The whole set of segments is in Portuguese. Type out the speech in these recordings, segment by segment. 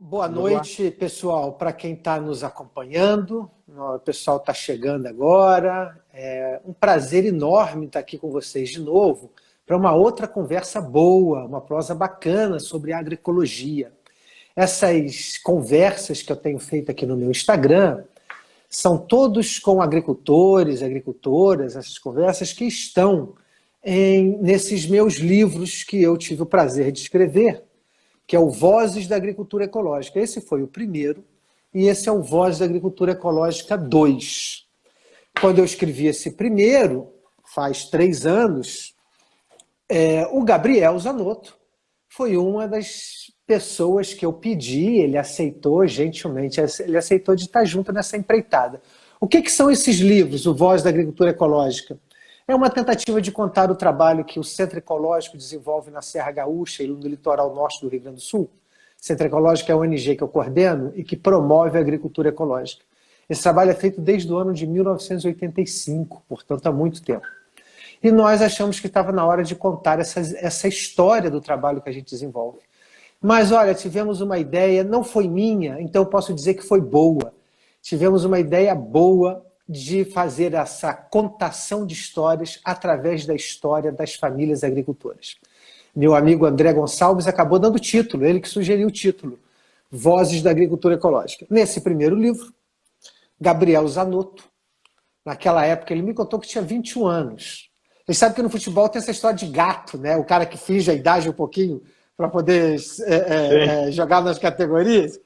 Boa Boa. noite, pessoal, para quem está nos acompanhando. O pessoal está chegando agora. É um prazer enorme estar aqui com vocês de novo para uma outra conversa boa, uma prosa bacana sobre agroecologia. Essas conversas que eu tenho feito aqui no meu Instagram são todos com agricultores, agricultoras, essas conversas que estão nesses meus livros que eu tive o prazer de escrever, que é o Vozes da Agricultura Ecológica. Esse foi o primeiro, e esse é o Vozes da Agricultura Ecológica 2. Quando eu escrevi esse primeiro, faz 3 anos, o Gabriel Zanotto foi uma das pessoas que eu pedi, ele aceitou gentilmente, ele aceitou de estar junto nessa empreitada. O que são esses livros, o Voz da Agricultura Ecológica? É uma tentativa de contar o trabalho que o Centro Ecológico desenvolve na Serra Gaúcha e no litoral norte do Rio Grande do Sul. O Centro Ecológico é a ONG que eu coordeno e que promove a agricultura ecológica. Esse trabalho é feito desde o ano de 1985, portanto há muito tempo. E nós achamos que estava na hora de contar essa história do trabalho que a gente desenvolve. Mas olha, tivemos uma ideia, não foi minha, então eu posso dizer que foi boa. Tivemos uma ideia boa de fazer essa contação de histórias através da história das famílias agricultoras. Meu amigo André Gonçalves acabou dando o título, ele que sugeriu o título, Vozes da Agricultura Ecológica. Nesse primeiro livro, Gabriel Zanotto, naquela época ele me contou que tinha 21 anos. Ele sabe que no futebol tem essa história de gato, né? O cara que finge a idade um pouquinho para poder jogar nas categorias.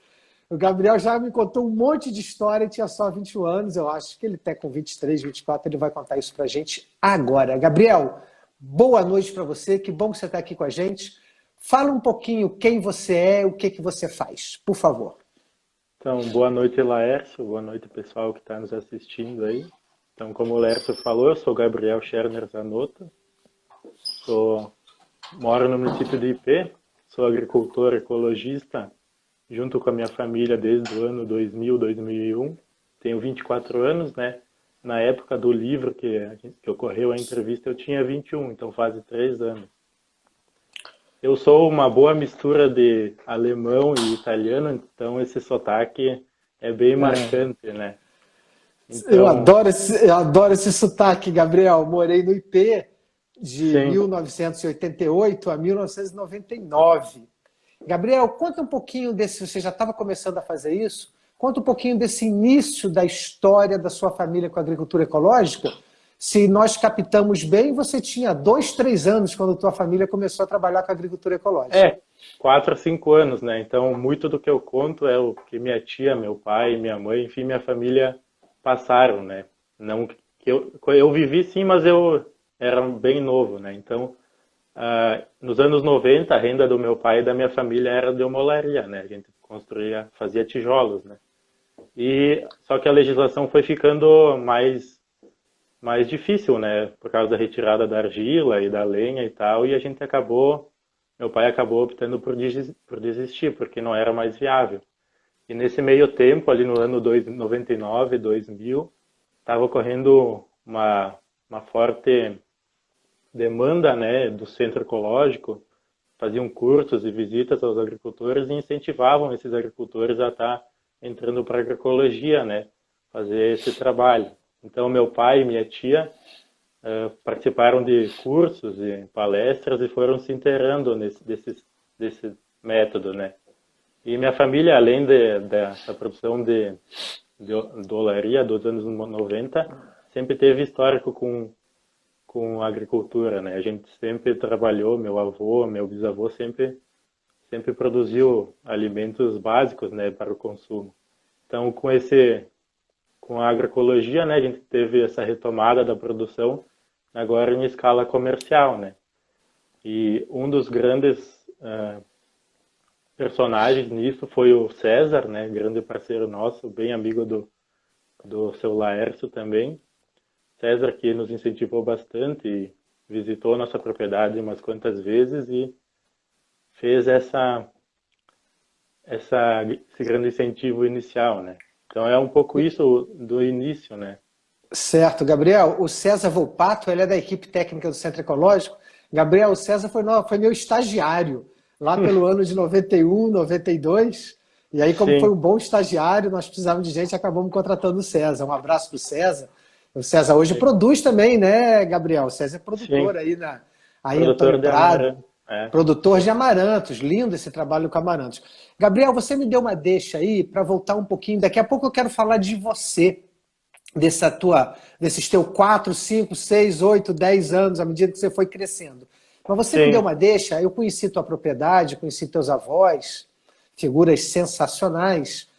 O Gabriel já me contou um monte de história, tinha só 21 anos, eu acho que ele até com 23, 24, ele vai contar isso pra gente agora. Gabriel, boa noite para você, que bom que você está aqui com a gente. Fala um pouquinho quem você é, o que você faz, por favor. Então, boa noite, Laércio. Boa noite, pessoal que está nos assistindo aí. Então, como o Laércio falou, eu sou Gabriel Scherner Zanotto. Moro no município de Ipê, sou agricultor ecologista, junto com a minha família desde o ano 2000, 2001. Tenho 24 anos, né? Na época do livro que ocorreu a entrevista, eu tinha 21, então faz 3 anos. Eu sou uma boa mistura de alemão e italiano, então esse sotaque é bem marcante, né? Então... Eu adoro esse sotaque, Gabriel. Morei no IP de Sim. 1988 a 1999. Gabriel, conta um pouquinho desse, você já estava começando a fazer isso, conta um pouquinho desse início da história da sua família com a agricultura ecológica. Se nós captamos bem, você tinha 2, 3 anos quando a tua família começou a trabalhar com a agricultura ecológica. 4 a 5 anos, né? Então, muito do que eu conto é o que minha tia, meu pai, minha mãe, enfim, minha família passaram, né? Não que eu vivi sim, mas eu era bem novo, né? Então, nos anos 90, a renda do meu pai e da minha família era de molaria, né? A gente fazia tijolos, né? Só que a legislação foi ficando mais difícil, né? Por causa da retirada da argila e da lenha e tal, e meu pai acabou optando por desistir, porque não era mais viável. E nesse meio tempo, ali no ano 99, 2000, estava ocorrendo uma forte demanda, né, do centro ecológico, faziam cursos e visitas aos agricultores e incentivavam esses agricultores a estar entrando para a agroecologia, né, fazer esse trabalho. Então, meu pai e minha tia participaram de cursos e palestras e foram se inteirando desse método, né. E minha família, além dessa produção de olaria dos anos 90, sempre teve histórico com a agricultura, né? A gente sempre trabalhou, meu avô, meu bisavô sempre produziu alimentos básicos, né, para o consumo. Então, com a agroecologia, né, a gente teve essa retomada da produção agora em escala comercial, né? E um dos grandes personagens nisso foi o César, né, grande parceiro nosso, bem amigo do seu Laércio também. César, que nos incentivou bastante e visitou nossa propriedade umas quantas vezes e fez esse grande incentivo inicial, né? Então é um pouco isso do início, né? Certo, Gabriel. O César Volpato, ele é da equipe técnica do Centro Ecológico. Gabriel, o César foi meu estagiário lá pelo ano de 91, 92. E aí, como foi sim, um bom estagiário, nós precisávamos de gente e acabamos contratando o César. Um abraço para o César. O César hoje sim, produz também, né, Gabriel? O César é sim. produtor aí em Antônio Produtor de Prado, Amaranto. É, produtor de amarantos. Lindo esse trabalho com amarantos. Gabriel, você me deu uma deixa aí para voltar um pouquinho. Daqui a pouco eu quero falar de você, desses teus 4, 5, 6, 8, 10 anos, à medida que você foi crescendo. Mas você me deu sim, uma deixa, eu conheci tua propriedade, conheci teus avós, figuras sensacionais.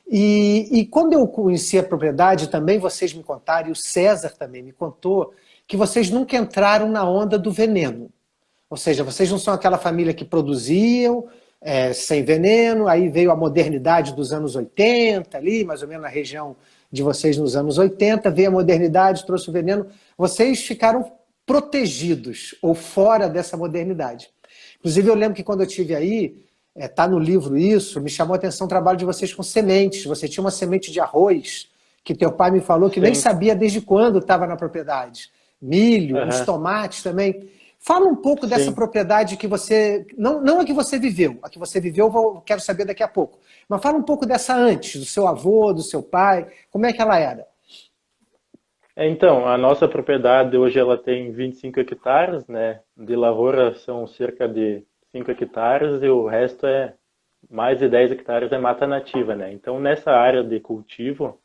E quando eu conheci a propriedade, também vocês me contaram, e o César também me contou, que vocês nunca entraram na onda do veneno. Ou seja, vocês não são aquela família que produziam sem veneno, aí veio a modernidade dos anos 80, ali, mais ou menos na região de vocês nos anos 80, veio a modernidade, trouxe o veneno. Vocês ficaram protegidos ou fora dessa modernidade. Inclusive, eu lembro que quando eu estive aí, tá no livro isso, me chamou a atenção o trabalho de vocês com sementes. Você tinha uma semente de arroz que teu pai me falou que nem sim. sabia desde quando estava na propriedade. Milho, uns Aham, tomates também. Fala um pouco dessa sim. propriedade que você. Não a que você viveu. A que você viveu eu quero saber daqui a pouco. Mas fala um pouco dessa antes, do seu avô, do seu pai. Como é que ela era? Então, a nossa propriedade hoje ela tem 25 hectares, né? De lavoura são cerca de 5 hectares e o resto é mais de 10 hectares é mata nativa, né? Então, nessa área de cultivo,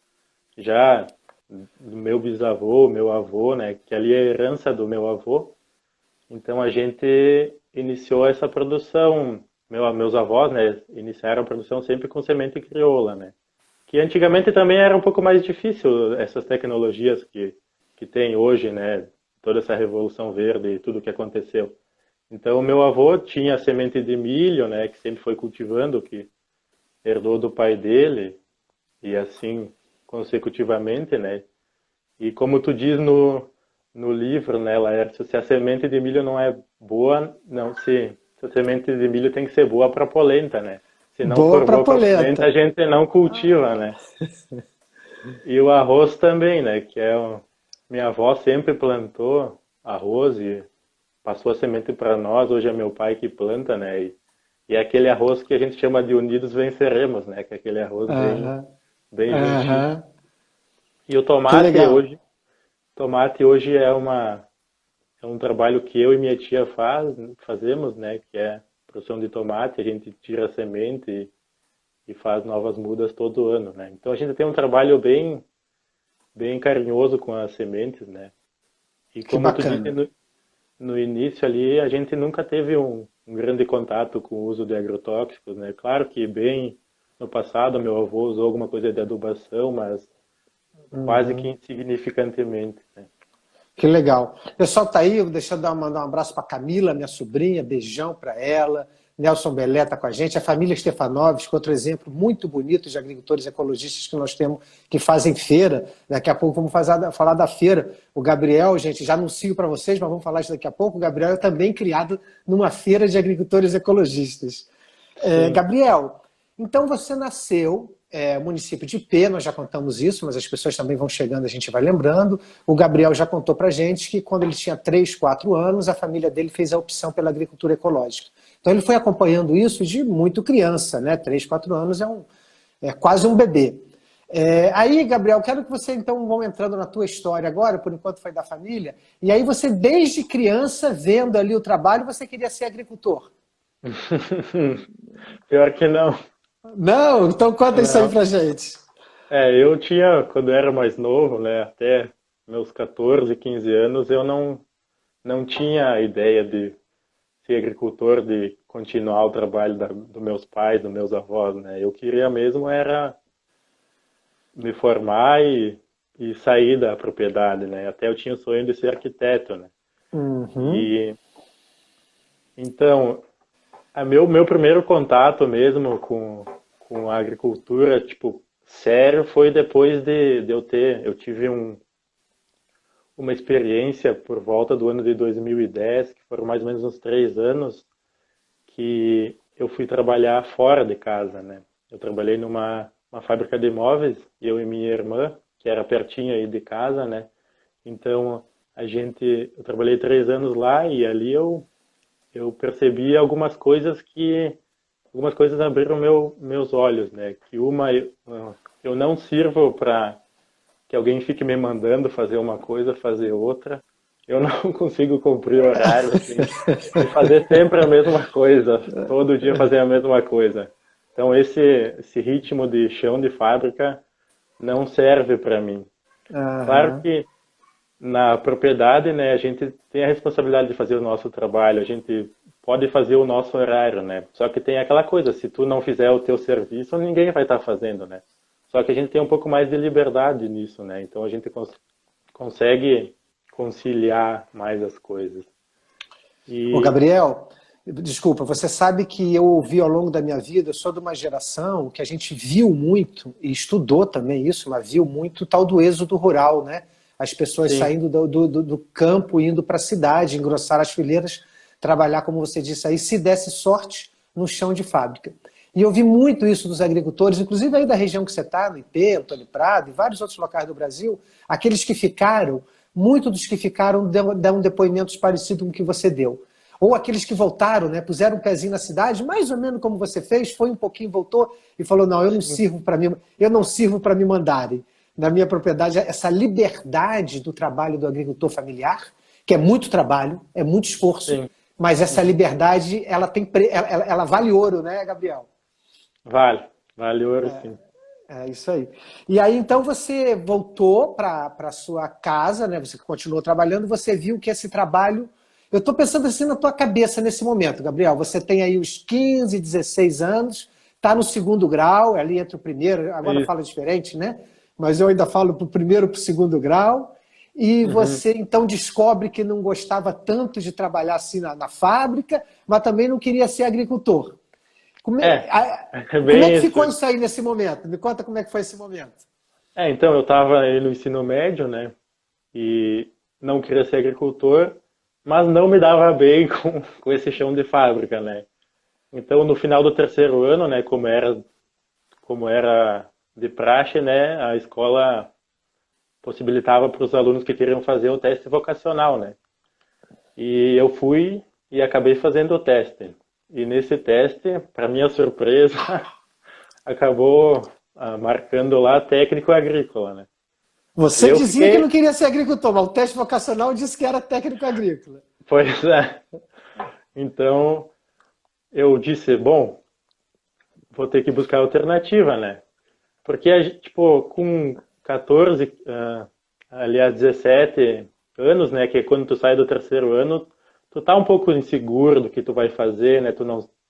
já do meu bisavô, meu avô, né? Que ali é a herança do meu avô. Então, a gente iniciou essa produção. Meus avós, né? Iniciaram a produção sempre com semente crioula, né? Que antigamente também era um pouco mais difícil essas tecnologias que tem hoje, né? Toda essa revolução verde e tudo que aconteceu. Então, meu avô tinha semente de milho, né? Que sempre foi cultivando, que herdou do pai dele e assim consecutivamente, né? E como tu diz no livro, né, Laércio, se a semente de milho não é boa, não se a semente de milho tem que ser boa para polenta, né? Se não Boa for para boa para polenta, a polenta. gente não cultiva, né? E o arroz também, né? Minha avó sempre plantou arroz e passou a semente para nós. Hoje é meu pai que planta, né? E é aquele arroz que a gente chama de unidos venceremos, né? Que é aquele arroz Aham, bem juntinho. aham. E o Que legal. tomate hoje é um trabalho que eu e minha tia fazemos, né? Que é produção de tomate. A gente tira a semente e faz novas mudas todo ano, né? Então a gente tem um trabalho bem carinhoso com as sementes, né? E Que como tu disse bacana. no início ali, a gente nunca teve um grande contato com o uso de agrotóxicos, né? Claro que bem no passado meu avô usou alguma coisa de adubação, mas quase que Uhum. insignificantemente, né? Que legal. O pessoal tá aí, deixa eu mandar um abraço para Camila, minha sobrinha, beijão para ela. Nelson Belé está com a gente, a família Stefanovski, outro exemplo muito bonito de agricultores ecologistas que nós temos que fazem feira. Daqui a pouco vamos falar da feira. O Gabriel, gente, já anuncio para vocês, mas vamos falar isso daqui a pouco. O Gabriel é também criado numa feira de agricultores ecologistas. Sim, Gabriel, então você nasceu município de P, nós já contamos isso, mas as pessoas também vão chegando, a gente vai lembrando. O Gabriel já contou para a gente que quando ele tinha 3, 4 anos, a família dele fez a opção pela agricultura ecológica. Então ele foi acompanhando isso de muito criança, né? 3, 4 anos é quase um bebê. Aí, Gabriel, quero que você então vão entrando na tua história agora, por enquanto foi da família, e aí você desde criança, vendo ali o trabalho, você queria ser agricultor. pior que não. Não? Então conta isso aí Não. pra gente. Eu tinha, quando eu era mais novo, né, até meus 14, 15 anos, eu não tinha a ideia de ser agricultor, de continuar o trabalho dos meus pais, dos meus avós, né? Eu queria mesmo era me formar e sair da propriedade, né? Até eu tinha o sonho de ser arquiteto, né? Uhum. E então, meu primeiro contato mesmo com a agricultura, tipo, sério, foi depois de eu tive uma experiência por volta do ano de 2010, que foram mais ou menos uns 3 anos, que eu fui trabalhar fora de casa, né? Eu trabalhei numa uma fábrica de móveis, eu e minha irmã, que era pertinho aí de casa, né? Então, eu trabalhei 3 anos lá e ali eu percebi algumas coisas que algumas coisas abriram meus olhos, né? Que uma, eu não sirvo para que alguém fique me mandando fazer uma coisa, fazer outra. Eu não consigo cumprir horário, assim, e fazer sempre a mesma coisa, todo dia fazer a mesma coisa. Então esse ritmo de chão de fábrica não serve para mim. Claro Aham. que na propriedade, né, a gente tem a responsabilidade de fazer o nosso trabalho, a gente pode fazer o nosso horário, né? Só que tem aquela coisa, se tu não fizer o teu serviço, ninguém vai estar fazendo, né? Só que a gente tem um pouco mais de liberdade nisso, né? Então a gente consegue conciliar mais as coisas. Ô, E Gabriel, desculpa, você sabe que eu ouvi ao longo da minha vida, eu sou de uma geração que a gente viu muito, e estudou também isso, mas viu muito o tal do êxodo rural, né? As pessoas sim, saindo do campo, indo para a cidade, engrossar as fileiras, trabalhar, como você disse aí, se desse sorte, no chão de fábrica. E eu vi muito isso dos agricultores, inclusive aí da região que você está, no IP, Antônio Prado e vários outros locais do Brasil, aqueles que ficaram, muitos dos que ficaram dão depoimentos parecidos com o que você deu. Ou aqueles que voltaram, né, puseram um pezinho na cidade, mais ou menos como você fez, foi um pouquinho, voltou e falou: não, sim, eu não sirvo para me mandarem. Na minha propriedade, essa liberdade do trabalho do agricultor familiar, que é muito trabalho, é muito esforço, sim. mas essa Uhum. liberdade, ela vale ouro, né, Gabriel? Vale ouro, sim. É isso aí. E aí, então, você voltou para a sua casa, né? Você continuou trabalhando, você viu que esse trabalho. Eu estou pensando assim na tua cabeça nesse momento, Gabriel. Você tem aí uns 15, 16 anos, está no segundo grau, é ali entre o primeiro, agora Isso. fala diferente, né? Mas eu ainda falo para o primeiro e para o segundo grau. E Uhum. você então descobre que não gostava tanto de trabalhar assim na fábrica, mas também não queria ser agricultor. É, é Como é bem que isso. ficou isso aí nesse momento? Me conta como é que foi esse momento. Então, eu estava no ensino médio, né? E não queria ser agricultor, mas não me dava bem com esse chão de fábrica, né? Então, no final do terceiro ano, né, como era de praxe, né, a escola possibilitava para os alunos que queriam fazer o teste vocacional, né? E eu fui e acabei fazendo o teste. E nesse teste, para minha surpresa, acabou marcando lá técnico agrícola, né? Você Eu dizia que fiquei, não queria ser agricultor, mas o teste vocacional disse que era técnico agrícola. pois é. Então, eu disse, bom, vou ter que buscar alternativa, né? Porque, tipo, com 14, aliás, 17 anos, né, que é quando tu sai do terceiro ano, tu tá um pouco inseguro do que tu vai fazer, né?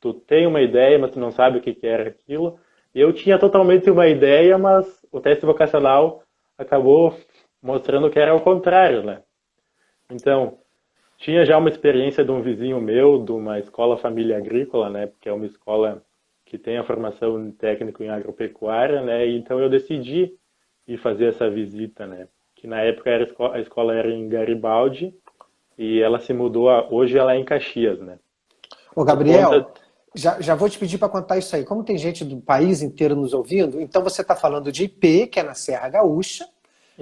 Tu tem uma ideia, mas tu não sabe o que que era aquilo. E eu tinha totalmente uma ideia, mas o teste vocacional acabou mostrando que era o contrário, né? Então, tinha já uma experiência de um vizinho meu, de uma escola família agrícola, né? Porque é uma escola que tem a formação técnico em agropecuária, né? E então eu decidi ir fazer essa visita, né? Que na época a escola era em Garibaldi e ela se mudou, hoje ela é em Caxias, né? Ô, Por conta, Gabriel, já vou te pedir para contar isso aí. Como tem gente do país inteiro nos ouvindo, então você está falando de IP, que é na Serra Gaúcha.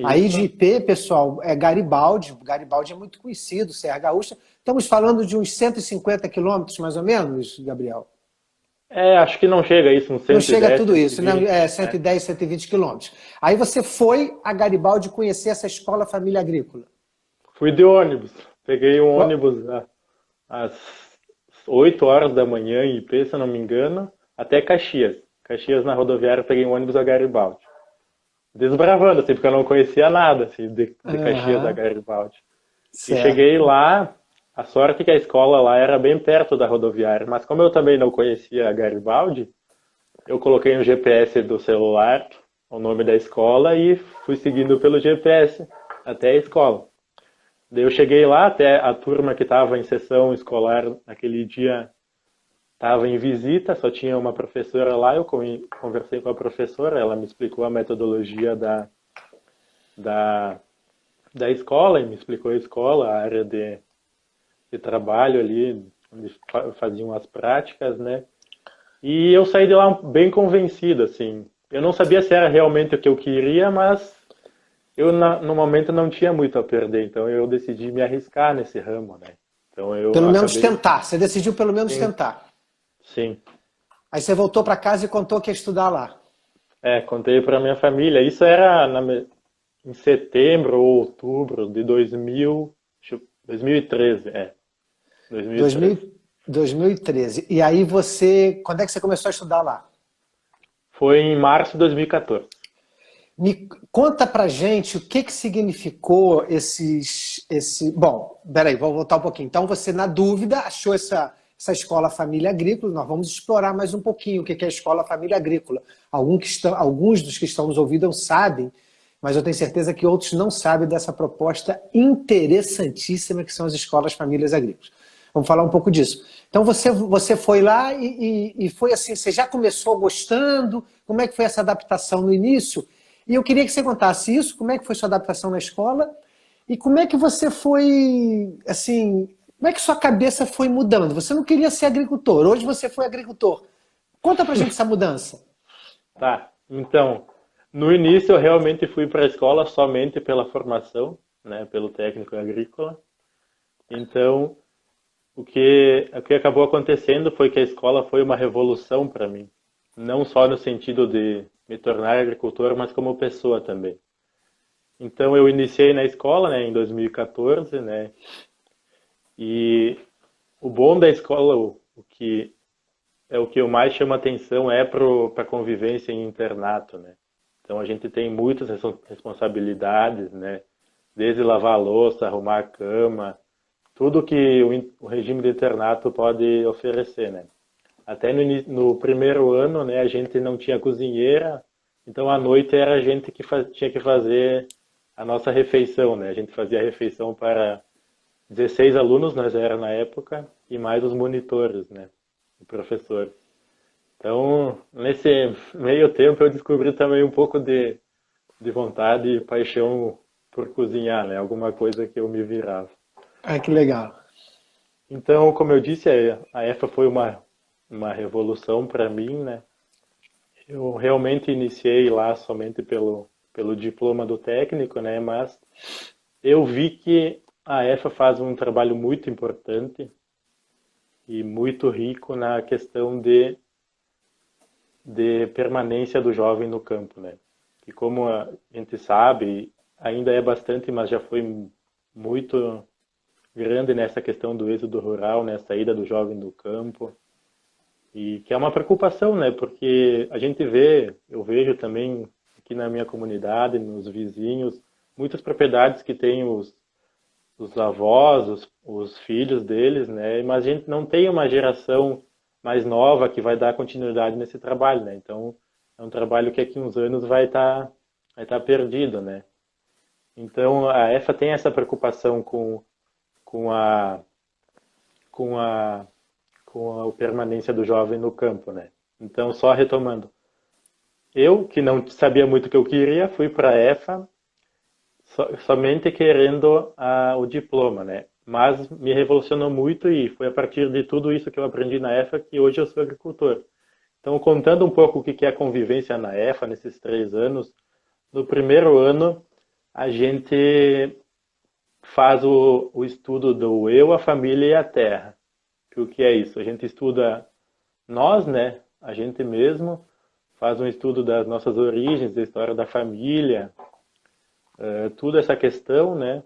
Aí de isso, IP, pessoal, é Garibaldi. Garibaldi é muito conhecido, Serra Gaúcha. Estamos falando de uns 150 quilômetros, mais ou menos, Gabriel? acho que não chega a isso, uns Não chega a 110, tudo isso, né? 120, É né? 110, 120 quilômetros. Aí você foi a Garibaldi conhecer essa escola família agrícola. Fui de ônibus, peguei um ônibus às 8 horas da manhã em IP, se eu não me engano, até Caxias. Caxias, na rodoviária, eu peguei um ônibus a Garibaldi. Desbravando, assim, porque eu não conhecia nada, assim, de Caxias a Aham, Garibaldi. E cheguei certo. lá, a sorte é que a escola lá era bem perto da rodoviária, mas como eu também não conhecia a Garibaldi, eu coloquei no GPS do celular o nome da escola e fui seguindo pelo GPS até a escola. Daí eu cheguei lá, até a turma que estava em sessão escolar naquele dia estava em visita, só tinha uma professora lá, eu conversei com a professora, ela me explicou a metodologia da, da escola, e me explicou a escola, a área de trabalho ali, onde faziam as práticas, né? E eu saí de lá bem convencido, assim. Eu não sabia se era realmente o que eu queria, mas eu no momento não tinha muito a perder, então eu decidi me arriscar nesse ramo, né? Então eu Pelo menos acabei, tentar. Você decidiu pelo menos sim, tentar. sim. Aí você voltou para casa e contou que ia estudar lá. Contei para minha família. Isso era em setembro ou outubro de 2013, 2013. 2000, 2013. E aí você, quando é que você começou a estudar lá? Foi em março de 2014. Me conta pra gente o que significou Bom, peraí, vou voltar um pouquinho. Então você, na dúvida, achou essa escola família agrícola. Nós vamos explorar mais um pouquinho o que é a escola família agrícola. Alguns dos que estão nos ouvindo sabem, mas eu tenho certeza que outros não sabem dessa proposta interessantíssima que são as escolas famílias agrícolas. Vamos falar um pouco disso. Então você foi lá e foi assim, você já começou gostando? Como é que foi essa adaptação no início? E eu queria que você contasse isso, como é que foi sua adaptação na escola e como é que você foi, assim, como é que sua cabeça foi mudando? Você não queria ser agricultor, hoje você foi agricultor. Conta pra gente essa mudança. Tá, então, no início eu realmente fui para a escola somente pela formação, né, pelo técnico agrícola. Então, o que acabou acontecendo foi que a escola foi uma revolução para mim. Não só no sentido de me tornar agricultor, mas como pessoa também. Então eu iniciei na escola, né, em 2014, né, e o bom da escola, o que eu mais chama atenção é para a convivência em internato, né. Então a gente tem muitas responsabilidades, né, desde lavar a louça, arrumar a cama, tudo que o regime de internato pode oferecer, né. Até no primeiro ano, né, a gente não tinha cozinheira, então à noite era a gente que tinha que fazer a nossa refeição, né? A gente fazia a refeição para 16 alunos, nós era na época, e mais os monitores, né, o professor. Então, nesse meio tempo eu descobri também um pouco de vontade e paixão por cozinhar, né? Alguma coisa que eu me virava. Ah, que legal. Então, como eu disse, a EFA foi uma revolução para mim, né? Eu realmente iniciei lá somente pelo diploma do técnico, né? Mas eu vi que a EFA faz um trabalho muito importante e muito rico na questão de permanência do jovem no campo, né? E como a gente sabe, ainda é bastante, mas já foi muito grande nessa questão do êxodo rural, né? A saída do jovem do campo. E que é uma preocupação, né? Porque a gente eu vejo também aqui na minha comunidade, nos vizinhos, muitas propriedades que têm os avós, os filhos deles, né? Mas a gente não tem uma geração mais nova que vai dar continuidade nesse trabalho, né? Então, é um trabalho que daqui a uns anos vai tá perdido, né? Então, a EFA tem essa preocupação com a, com a com a permanência do jovem no campo, né? Então, só retomando, eu, que não sabia muito o que eu queria, fui para a EFA somente querendo o diploma, né? Mas me revolucionou muito e foi a partir de tudo isso que eu aprendi na EFA que hoje eu sou agricultor. Então, contando um pouco o que é a convivência na EFA nesses 3 anos, no primeiro ano a gente faz o estudo do eu, a família e a terra. O que é isso? A gente estuda nós, né? A gente mesmo faz um estudo das nossas origens, da história da família, toda essa questão, né?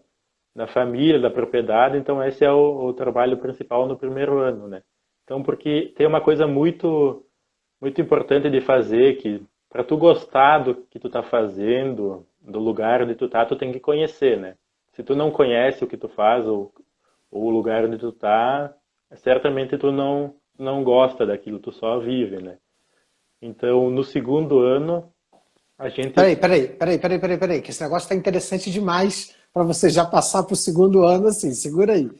Da família, da propriedade. Então esse é o trabalho principal no primeiro ano, né? Então porque tem uma coisa muito muito importante de fazer que para tu gostar do que tu tá fazendo, do lugar onde tu tá, tu tem que conhecer, né? Se tu não conhece o que tu faz ou o lugar onde tu tá, certamente tu não gosta daquilo, tu só vive, né? Então, no segundo ano, a gente... Peraí, que esse negócio está interessante demais para você já passar para o segundo ano assim, segura aí.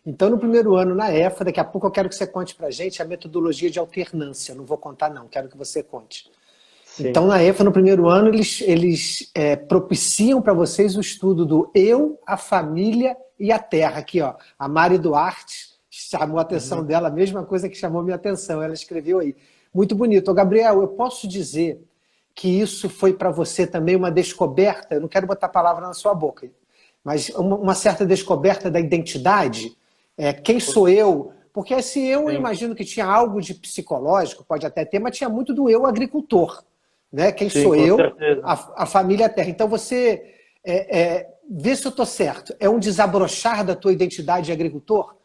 Então, no primeiro ano, na EFA, daqui a pouco eu quero que você conte para a gente a metodologia de alternância, não vou contar não, quero que você conte. Sim. Então, na EFA, no primeiro ano, eles propiciam para vocês o estudo do eu, a família e a terra. Aqui, ó, a Mari Duarte chamou a atenção dela, a mesma coisa que chamou minha atenção, ela escreveu aí. Muito bonito. Ô, Gabriel, eu posso dizer que isso foi para você também uma descoberta, eu não quero botar a palavra na sua boca, mas uma certa descoberta da identidade? Quem sou eu Porque esse eu sim, imagino que tinha algo de psicológico, pode até ter, mas tinha muito do eu agricultor, né? Quem sim, sou com eu? certeza. A família Terra. Então você vê se eu estou certo. É um desabrochar da tua identidade de agricultor?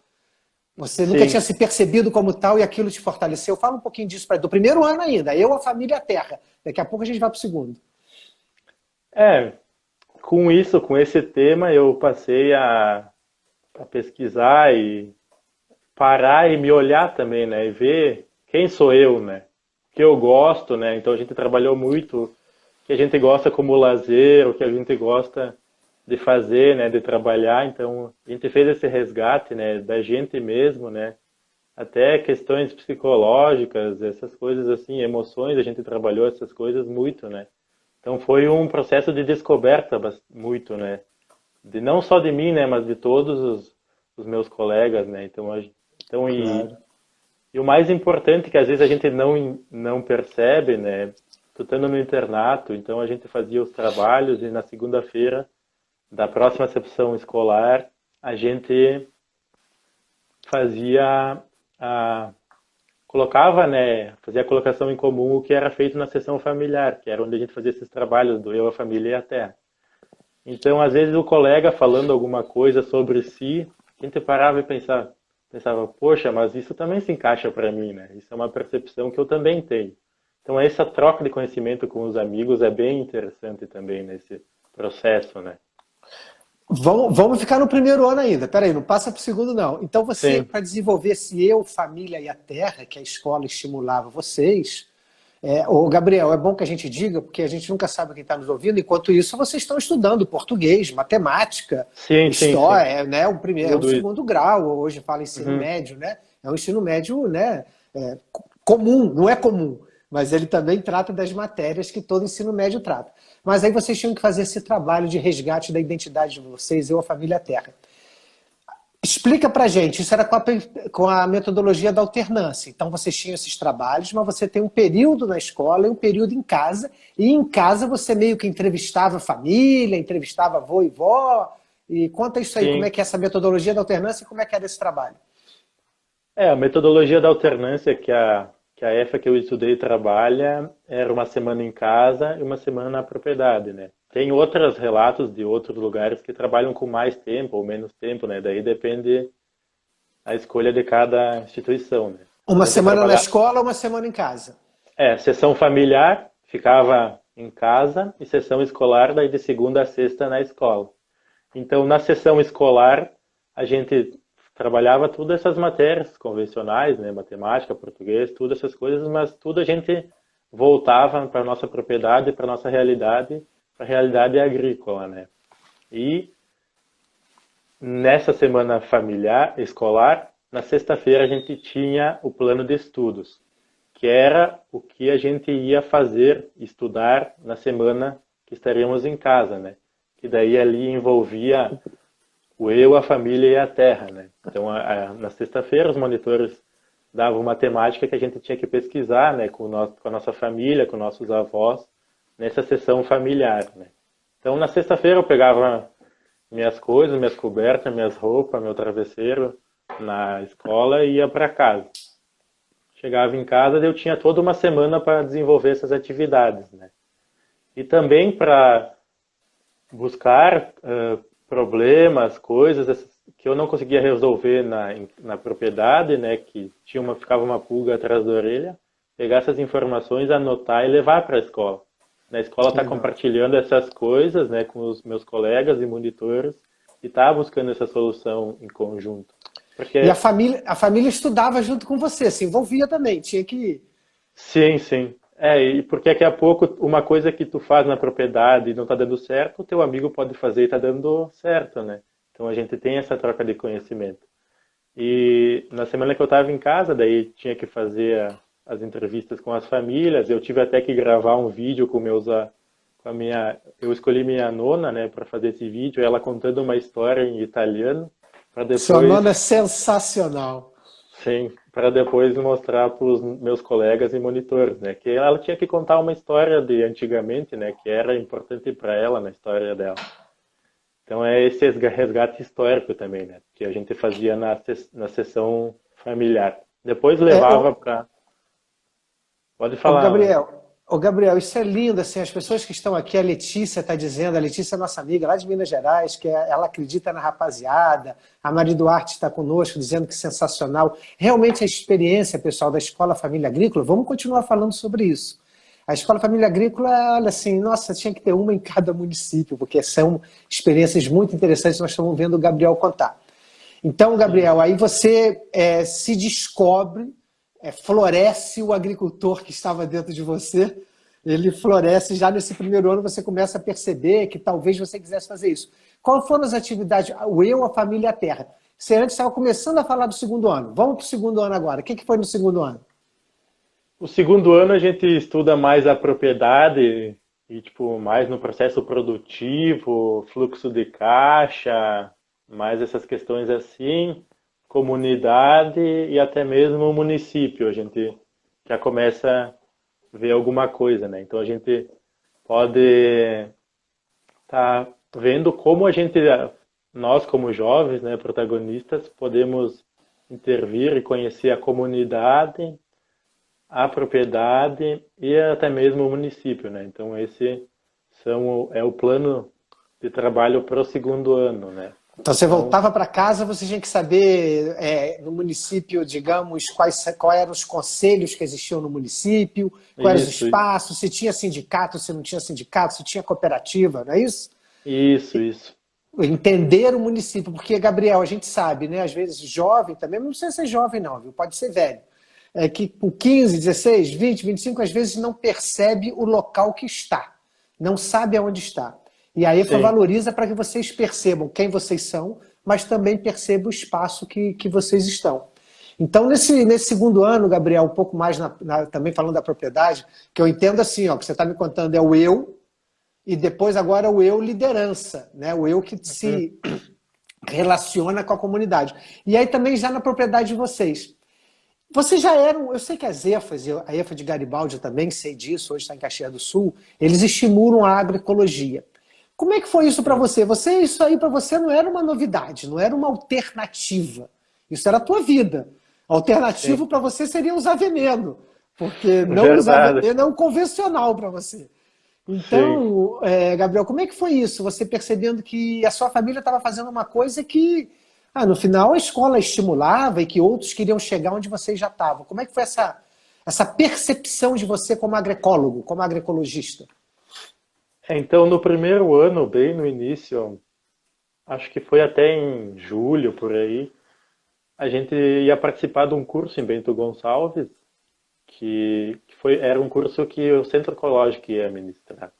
Você nunca tinha Sim, se percebido como tal e aquilo te fortaleceu? Fala um pouquinho disso do primeiro ano ainda. Eu, a família Terra. Daqui a pouco a gente vai para o segundo. é, com isso, com esse tema, eu passei a pesquisar e parar e me olhar também, né? E ver quem sou eu, né? O que eu gosto, né? Então a gente trabalhou muito o que a gente gosta como lazer, o que a gente gosta de fazer, né? De trabalhar. Então a gente fez esse resgate, né? Da gente mesmo, né? Até questões psicológicas, essas coisas assim, emoções, a gente trabalhou essas coisas muito, né? Então foi um processo de descoberta muito, né? De não só de mim, né, mas de todos os meus colegas, né? Então Claro. e o mais importante que às vezes a gente não percebe, né? Tu estando no internato, então a gente fazia os trabalhos e na segunda-feira da próxima sessão escolar a gente fazia a colocava, né, fazia a colocação em comum o que era feito na sessão familiar, que era onde a gente fazia esses trabalhos do eu, a família e a terra. Então, às vezes o colega falando alguma coisa sobre si, a gente parava e pensava, poxa, mas isso também se encaixa para mim, né? Isso é uma percepção que eu também tenho. Então, essa troca de conhecimento com os amigos é bem interessante também nesse processo, né? Vamos ficar no primeiro ano ainda. Peraí, não passa para o segundo, não. Então, você, Sim, para desenvolver esse eu, família e a terra, que a escola estimulava vocês, ô Gabriel, é bom que a gente diga, porque a gente nunca sabe quem está nos ouvindo. Enquanto isso, vocês estão estudando português, matemática, sim. história, né? O primeiro, é o Tudo isso. segundo grau, hoje fala ensino Uhum. médio, né? É um ensino médio, né? Comum, não é comum, mas ele também trata das matérias que todo ensino médio trata. Mas aí vocês tinham que fazer esse trabalho de resgate da identidade de vocês, eu, a família Terra. Explica pra gente, isso era com a metodologia da alternância. Então vocês tinham esses trabalhos, mas você tem um período na escola e um período em casa, e em casa você meio que entrevistava a família, entrevistava avô e vó, e conta isso aí, como é Sim. que é essa metodologia da alternância e como é que era esse trabalho. É, a metodologia da alternância que a EFA que eu estudei trabalha era uma semana em casa e uma semana na propriedade, né? Tem outros relatos de outros lugares que trabalham com mais tempo ou menos tempo, né? Daí depende a escolha de cada instituição, né? A Uma gente semana na trabalha, escola, uma semana em casa. sessão familiar, ficava em casa e sessão escolar daí de segunda a sexta na escola. Então, na sessão escolar, a gente trabalhava todas essas matérias convencionais, né? Matemática, português, todas essas coisas, mas tudo a gente voltava para a nossa propriedade, para a nossa realidade, para a realidade agrícola, né? E nessa semana familiar, escolar, na sexta-feira a gente tinha o plano de estudos, que era o que a gente ia fazer, estudar na semana que estaríamos em casa, né? Que daí ali envolvia o eu, a família e a terra, né? Então, na sexta-feira, os monitores davam uma temática que a gente tinha que pesquisar, né, com a nossa família, com nossos avós, nessa sessão familiar, né? Então, na sexta-feira eu pegava minhas coisas, minhas cobertas, minhas roupas, meu travesseiro na escola e ia para casa. Chegava em casa, eu tinha toda uma semana para desenvolver essas atividades, né? E também para buscar problemas, coisas que eu não conseguia resolver na propriedade, né, que ficava uma pulga atrás da orelha, pegar essas informações, anotar e levar para a escola. Na escola Que está legal. compartilhando essas coisas, né, com os meus colegas e monitores e tá buscando essa solução em conjunto. E Porque a família estudava junto com você, se envolvia também, tinha que. sim. E porque daqui a pouco uma coisa que tu faz na propriedade e não está dando certo, o teu amigo pode fazer e está dando certo, né? Então a gente tem essa troca de conhecimento. E na semana que eu estava em casa, daí tinha que fazer as entrevistas com as famílias. Eu tive até que gravar um vídeo com a minha, eu escolhi minha nona, né, para fazer esse vídeo, ela contando uma história em italiano, para Sua nona é depois sensacional. sim, para depois mostrar para os meus colegas e monitores, né? Que ela tinha que contar uma história de antigamente, né? Que era importante para ela na história dela. Então é esse resgate histórico também, né? Que a gente fazia na sessão familiar. Depois É, levava para... Pode Ô, falar, né? Gabriel, ô, Gabriel, isso é lindo, assim, as pessoas que estão aqui, a Letícia está dizendo, a Letícia é nossa amiga lá de Minas Gerais, ela acredita na rapaziada, a Mari Duarte está conosco, dizendo que sensacional. Realmente a experiência, pessoal, da Escola Família Agrícola, vamos continuar falando sobre isso. A Escola Família Agrícola, olha assim, nossa, tinha que ter uma em cada município, porque são experiências muito interessantes, nós estamos vendo o Gabriel contar. Então, Sim. Gabriel, aí você se descobre, floresce o agricultor que estava dentro de você, ele floresce já nesse primeiro ano, você começa a perceber que talvez você quisesse fazer isso. Quais foram as atividades? O eu, a família e a terra. Você antes estava começando a falar do segundo ano. Vamos para o segundo ano agora. O que foi no segundo ano? O segundo ano a gente estuda mais a propriedade e tipo mais no processo produtivo, fluxo de caixa, mais essas questões assim, comunidade e até mesmo o município. A gente já começa a ver alguma coisa, né? Então a gente pode estar vendo como a gente, nós como jovens, né, protagonistas, podemos intervir e conhecer a comunidade, a propriedade e até mesmo o município, né? Então esse é o plano de trabalho para o segundo ano, né? Então, você Então, voltava para casa, você tinha que saber no município, digamos, quais eram os conselhos que existiam no município, quais eram os isso, espaços, se tinha sindicato, se não tinha sindicato, se tinha cooperativa, não é isso? isso. Entender o município, porque, Gabriel, a gente sabe, né? Às vezes jovem também, não precisa ser jovem não, viu? Pode ser velho. É que com 15, 16, 20, 25, às vezes não percebe o local que está, não sabe aonde está. E a EFA Sim. valoriza para que vocês percebam quem vocês são, mas também percebam o espaço que vocês estão. Então, nesse segundo ano, Gabriel, um pouco mais também falando da propriedade, que eu entendo assim, ó, que você está me contando é o eu, e depois agora o eu liderança, né? O eu que Uhum. se relaciona com a comunidade. E aí também já na propriedade de vocês. Vocês já eram, eu sei que as EFAs, a EFA de Garibaldi eu também sei disso, hoje está em Caxias do Sul, eles estimulam a agroecologia. Como é que foi isso para Sim. você? Isso aí para você não era uma novidade, não era uma alternativa. Isso era a tua vida. Sim. Alternativo para você seria usar veneno, porque não usar Verdade. veneno é um convencional para você. Sim. Então, Gabriel, como é que foi isso? Você percebendo que a sua família estava fazendo uma coisa que, no final, a escola estimulava e que outros queriam chegar onde vocês já estavam. Como é que foi essa percepção de você como agroecólogo, como agroecologista? Então, no primeiro ano, bem no início, acho que foi até em julho, por aí, a gente ia participar de um curso em Bento Gonçalves, era um curso que o Centro Ecológico ia ministrar.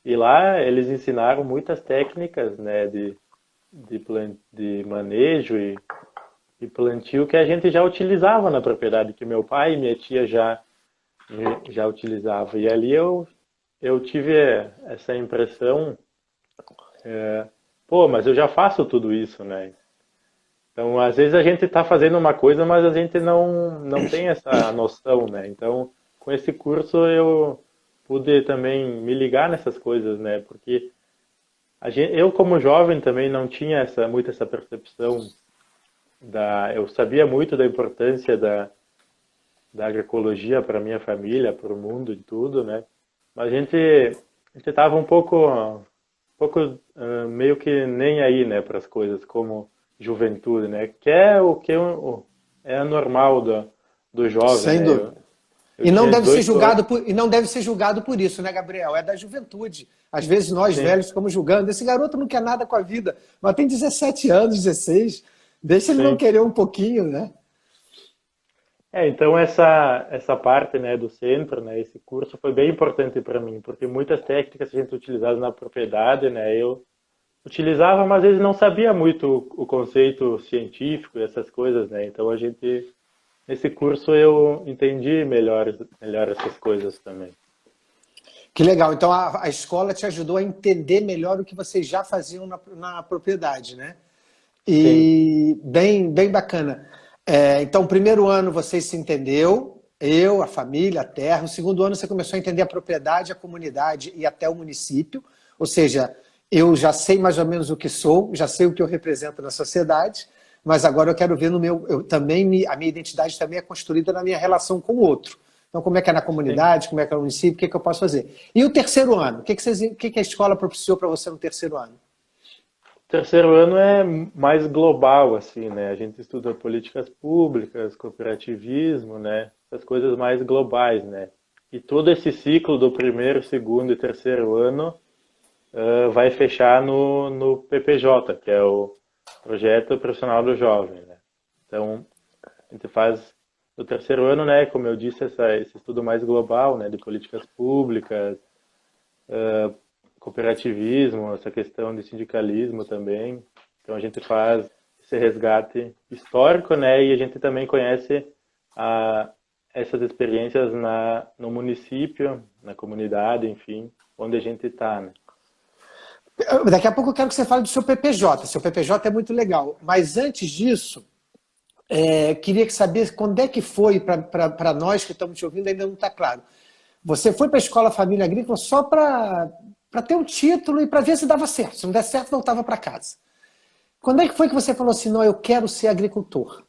E lá eles ensinaram muitas técnicas, né, de manejo e plantio que a gente já utilizava na propriedade, que meu pai e minha tia já utilizavam. E ali eu tive essa impressão, pô, mas eu já faço tudo isso, né? Então, às vezes a gente está fazendo uma coisa, mas a gente não tem essa noção, né? Então, com esse curso eu pude também me ligar nessas coisas, né? Porque eu como jovem também não tinha muito essa percepção eu sabia muito da importância da agroecologia para minha família, para o mundo e tudo, né? Mas a gente estava um pouco meio que nem aí, né, para as coisas como juventude, né? Que é o que é normal do jovem, Sem né? dúvida. Eu tinha 18 anos, E não deve ser julgado por isso, né, Gabriel? É da juventude. Às vezes nós sim, velhos ficamos julgando. Esse garoto não quer nada com a vida, mas tem 17 anos, 16. Deixa ele não sim. querer um pouquinho, né? Então essa parte, né, do centro, né, esse curso foi bem importante para mim, porque muitas técnicas que a gente utilizava na propriedade, né, eu utilizava, mas às vezes não sabia muito o conceito científico e essas coisas, né? Então nesse curso eu entendi melhor essas coisas também. Que legal. Então a escola te ajudou a entender melhor o que vocês já faziam na propriedade, né? Sim, E bem bacana. Então, o primeiro ano você se entendeu, eu, a família, a terra. O segundo ano você começou a entender a propriedade, a comunidade e até o município. Ou seja, eu já sei mais ou menos o que sou, já sei o que eu represento na sociedade. mas agora eu quero ver no meu... a minha identidade também é construída na minha relação com o outro. Então, como é que é na comunidade, como é que é no município, o que é que eu posso fazer? E o terceiro ano? O que a escola propiciou para você no terceiro ano? O terceiro ano é mais global, assim, né? A gente estuda políticas públicas, cooperativismo, né? Essas coisas mais globais, né? E todo esse ciclo do primeiro, segundo e terceiro ano vai fechar no PPJ, que é o Projeto Profissional do Jovem, né? Então, a gente faz no terceiro ano, né, como eu disse, esse estudo mais global, né, de políticas públicas, cooperativismo, essa questão de sindicalismo também. Então a gente faz esse resgate histórico, né, e a gente também conhece essas experiências no município, na comunidade, enfim, onde a gente está, né. Daqui a pouco eu quero que você fale do seu PPJ. Seu PPJ é muito legal. Mas antes disso, queria saber quando é que foi, para nós que estamos te ouvindo, ainda não está claro. Você foi para a Escola Família Agrícola só para ter um título e para ver se dava certo. Se não der certo, voltava para casa. Quando é que foi que você falou assim, não, eu quero ser agricultor?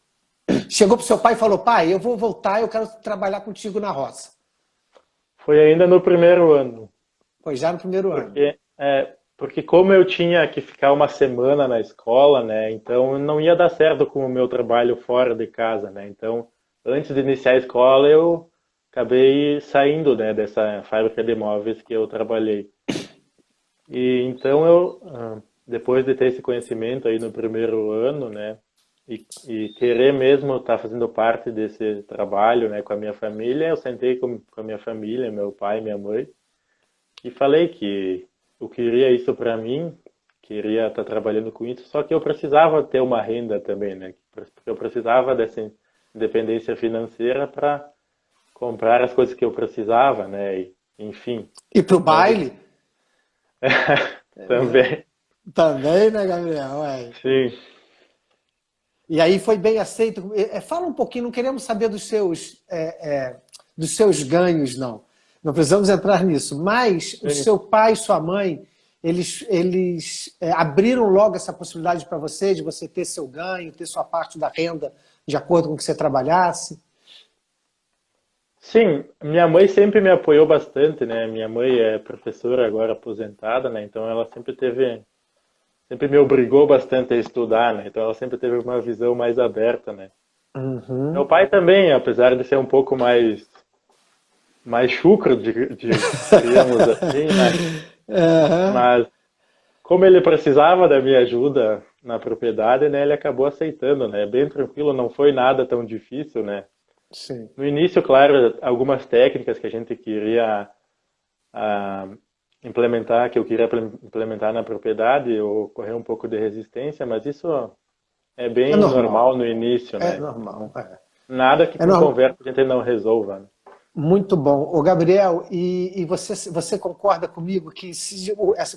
Chegou para o seu pai e falou, pai, eu vou voltar, eu quero trabalhar contigo na roça. Foi ainda no primeiro ano. Foi já no primeiro ano. Porque como eu tinha que ficar uma semana na escola, né, então não ia dar certo com o meu trabalho fora de casa, né, então antes de iniciar a escola eu acabei saindo, né, dessa fábrica de móveis que eu trabalhei. E então eu, depois de ter esse conhecimento aí no primeiro ano, né, e querer mesmo estar fazendo parte desse trabalho, né, com a minha família, eu sentei com a minha família, meu pai, minha mãe, e falei que eu queria isso para mim, queria estar trabalhando com isso, só que eu precisava ter uma renda também, né? Porque eu precisava dessa independência financeira para comprar as coisas que eu precisava, né? E, enfim. E para o baile? Também. Também, né, Gabriel? Sim. E aí foi bem aceito. Fala um pouquinho, não queremos saber dos seus ganhos, não. Não precisamos entrar nisso. Mas o seu pai e sua mãe, eles abriram logo essa possibilidade para você, de você ter seu ganho, ter sua parte da renda de acordo com o que você trabalhasse? Sim, minha mãe sempre me apoiou bastante, né? Minha mãe é professora agora aposentada, né? Então ela sempre me obrigou bastante a estudar, né? Então ela sempre teve uma visão mais aberta, né? Uhum. Meu pai também, apesar de ser um pouco mais chucro, digamos assim, né? Mas como ele precisava da minha ajuda na propriedade, né, ele acabou aceitando, né? Bem tranquilo, não foi nada tão difícil, né? Sim. No início, claro, algumas técnicas que a gente queria implementar, que eu queria implementar na propriedade, ocorreu um pouco de resistência, mas isso é bem normal no início, né? É normal. Nada que com conversa a gente não resolva, né? Muito bom. Ô, Gabriel, e você concorda comigo que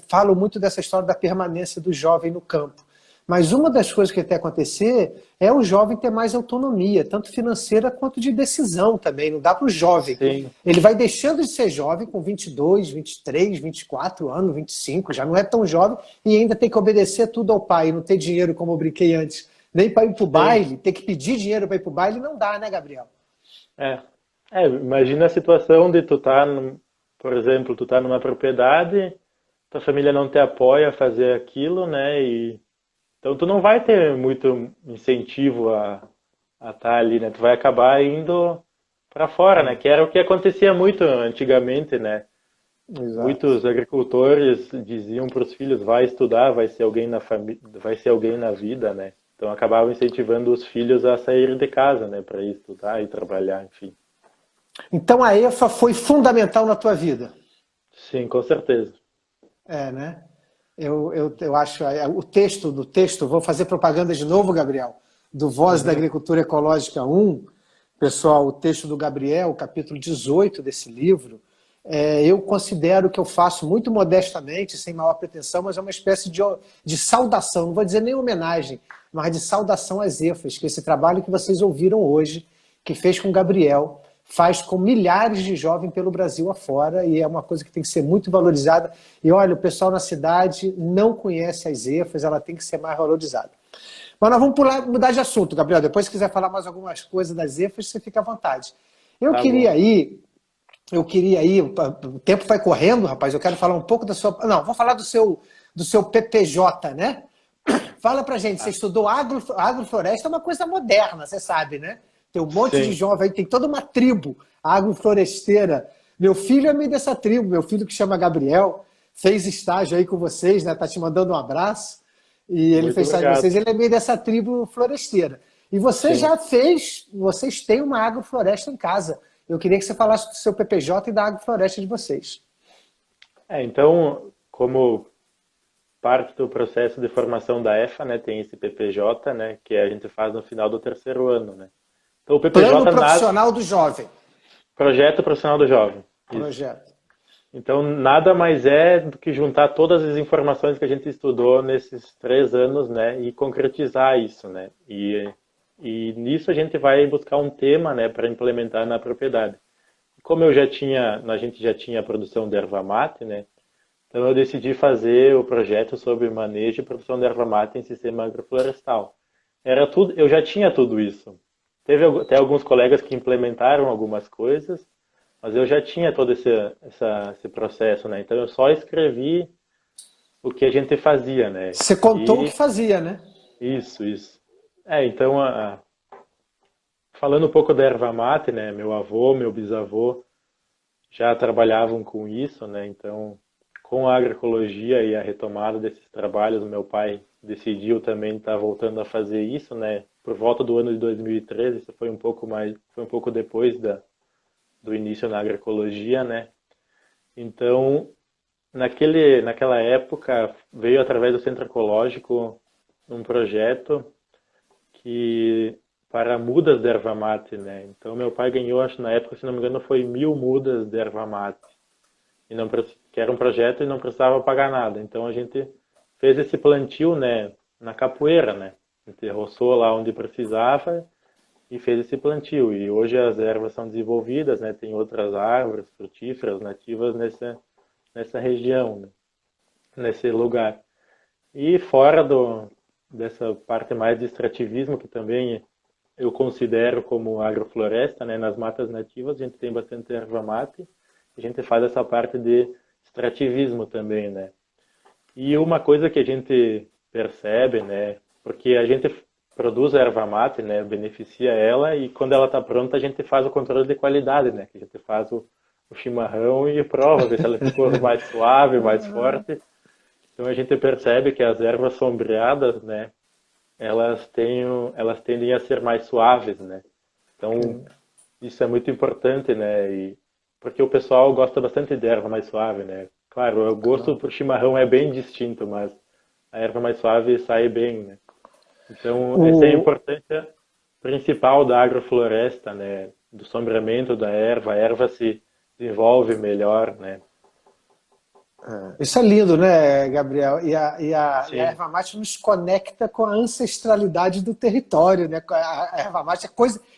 falo muito dessa história da permanência do jovem no campo, mas uma das coisas que tem que acontecer é o jovem ter mais autonomia, tanto financeira quanto de decisão também. Não dá para o jovem. Sim. Ele vai deixando de ser jovem com 22, 23, 24 anos, 25, já não é tão jovem e ainda tem que obedecer tudo ao pai, não ter dinheiro, como eu brinquei antes, nem para ir para o baile, ter que pedir dinheiro para ir para o baile, não dá, né, Gabriel? Imagina a situação de tu estar, por exemplo, tu tá numa propriedade, tua família não te apoia a fazer aquilo, né? Então tu não vai ter muito incentivo a estar ali, né? Tu vai acabar indo para fora, né? Que era o que acontecia muito antigamente, né? Exato. Muitos agricultores diziam para os filhos, vai estudar, vai ser alguém na família, vai ser alguém na vida, né? Então acabavam incentivando os filhos a saírem de casa, né? Para ir estudar e trabalhar, enfim. Então a EFA foi fundamental na tua vida? Sim, com certeza. Né? Eu acho, o texto, vou fazer propaganda de novo, Gabriel, do Voz da Agricultura Ecológica 1, pessoal, o texto do Gabriel, capítulo 18 desse livro, eu considero que eu faço muito modestamente, sem maior pretensão, mas é uma espécie de saudação, não vou dizer nem homenagem, mas de saudação às EFAs, que esse trabalho que vocês ouviram hoje, que fez com o Gabriel, faz com milhares de jovens pelo Brasil afora, e é uma coisa que tem que ser muito valorizada. E olha, o pessoal na cidade não conhece as EFAs, ela tem que ser mais valorizada. Mas nós vamos mudar de assunto, Gabriel. Depois, se quiser falar mais algumas coisas das EFAs, você fica à vontade. Eu Tá queria bom. ir, o tempo vai correndo, rapaz, eu quero falar um pouco da sua... Não, vou falar do seu PPJ, né? Fala pra gente, você Ah, estudou agrofloresta, é uma coisa moderna, você sabe, né? Tem um monte de sim, jovem, tem toda uma tribo agrofloresteira. Meu filho é meio dessa tribo, meu filho que chama Gabriel, fez estágio aí com vocês, né? Tá te mandando um abraço. E ele muito fez estágio com obrigado. vocês, ele é meio dessa tribo floresteira. E você Sim. já fez, vocês têm uma agrofloresta em casa. Eu queria que você falasse do seu PPJ e da agrofloresta de vocês. Então, como parte do processo de formação da EFA, né, tem esse PPJ, né, que a gente faz no final do terceiro ano, né. Então, o Plano PPJ nasce, Profissional do Jovem. Projeto Profissional do Jovem. Isso. Projeto. Então, nada mais é do que juntar todas as informações que a gente estudou nesses 3 anos, né, e concretizar isso, né. E nisso a gente vai buscar um tema, né, para implementar na propriedade. Como a gente já tinha a produção de erva mate, né, então eu decidi fazer o projeto sobre manejo e produção de erva mate em sistema agroflorestal. Era tudo, eu já tinha tudo isso. Teve até alguns colegas que implementaram algumas coisas, mas eu já tinha todo esse processo, né? Então eu só escrevi o que a gente fazia, né? Você contou o que E fazia, né? isso. Então, falando um pouco da erva mate, né? Meu avô, meu bisavô já trabalhavam com isso, né? Então, com a agroecologia e a retomada desses trabalhos, meu pai decidiu também estar voltando a fazer isso, né? Por volta do ano de 2013, isso foi um pouco depois do início na agroecologia, né? Então, naquela época, veio através do Centro Ecológico um projeto que para mudas de erva mate, né? Então, meu pai ganhou, acho na época, se não me engano, foi 1.000 mudas de erva mate. E não, que era um projeto e não precisava pagar nada. Então, a gente fez esse plantio, né, na capoeira, né? A gente roçou lá onde precisava e fez esse plantio. E hoje as ervas são desenvolvidas, né? Tem outras árvores frutíferas nativas nessa região, né? Nesse lugar. E fora dessa parte mais de extrativismo, que também eu considero como agrofloresta, né? Nas matas nativas a gente tem bastante erva mate, a gente faz essa parte de extrativismo também, né? E uma coisa que a gente percebe, né? Porque a gente produz a erva mate, né? Beneficia ela e quando ela está pronta a gente faz o controle de qualidade, né? Que a gente faz o chimarrão e prova, ver se ela ficou mais suave, mais forte. Então a gente percebe que as ervas sombreadas, né? Elas tendem a ser mais suaves, né? Então isso é muito importante, né? Porque o pessoal gosta bastante de erva mais suave, né? Claro, o gosto pro chimarrão é bem distinto, mas a erva mais suave sai bem, né? Então, essa é a O, importância principal da agrofloresta, né? Do sombreamento da erva, a erva se desenvolve melhor, né? Isso é lindo, né, Gabriel? E a Sim, erva mate nos conecta com a ancestralidade do território, né? A erva mate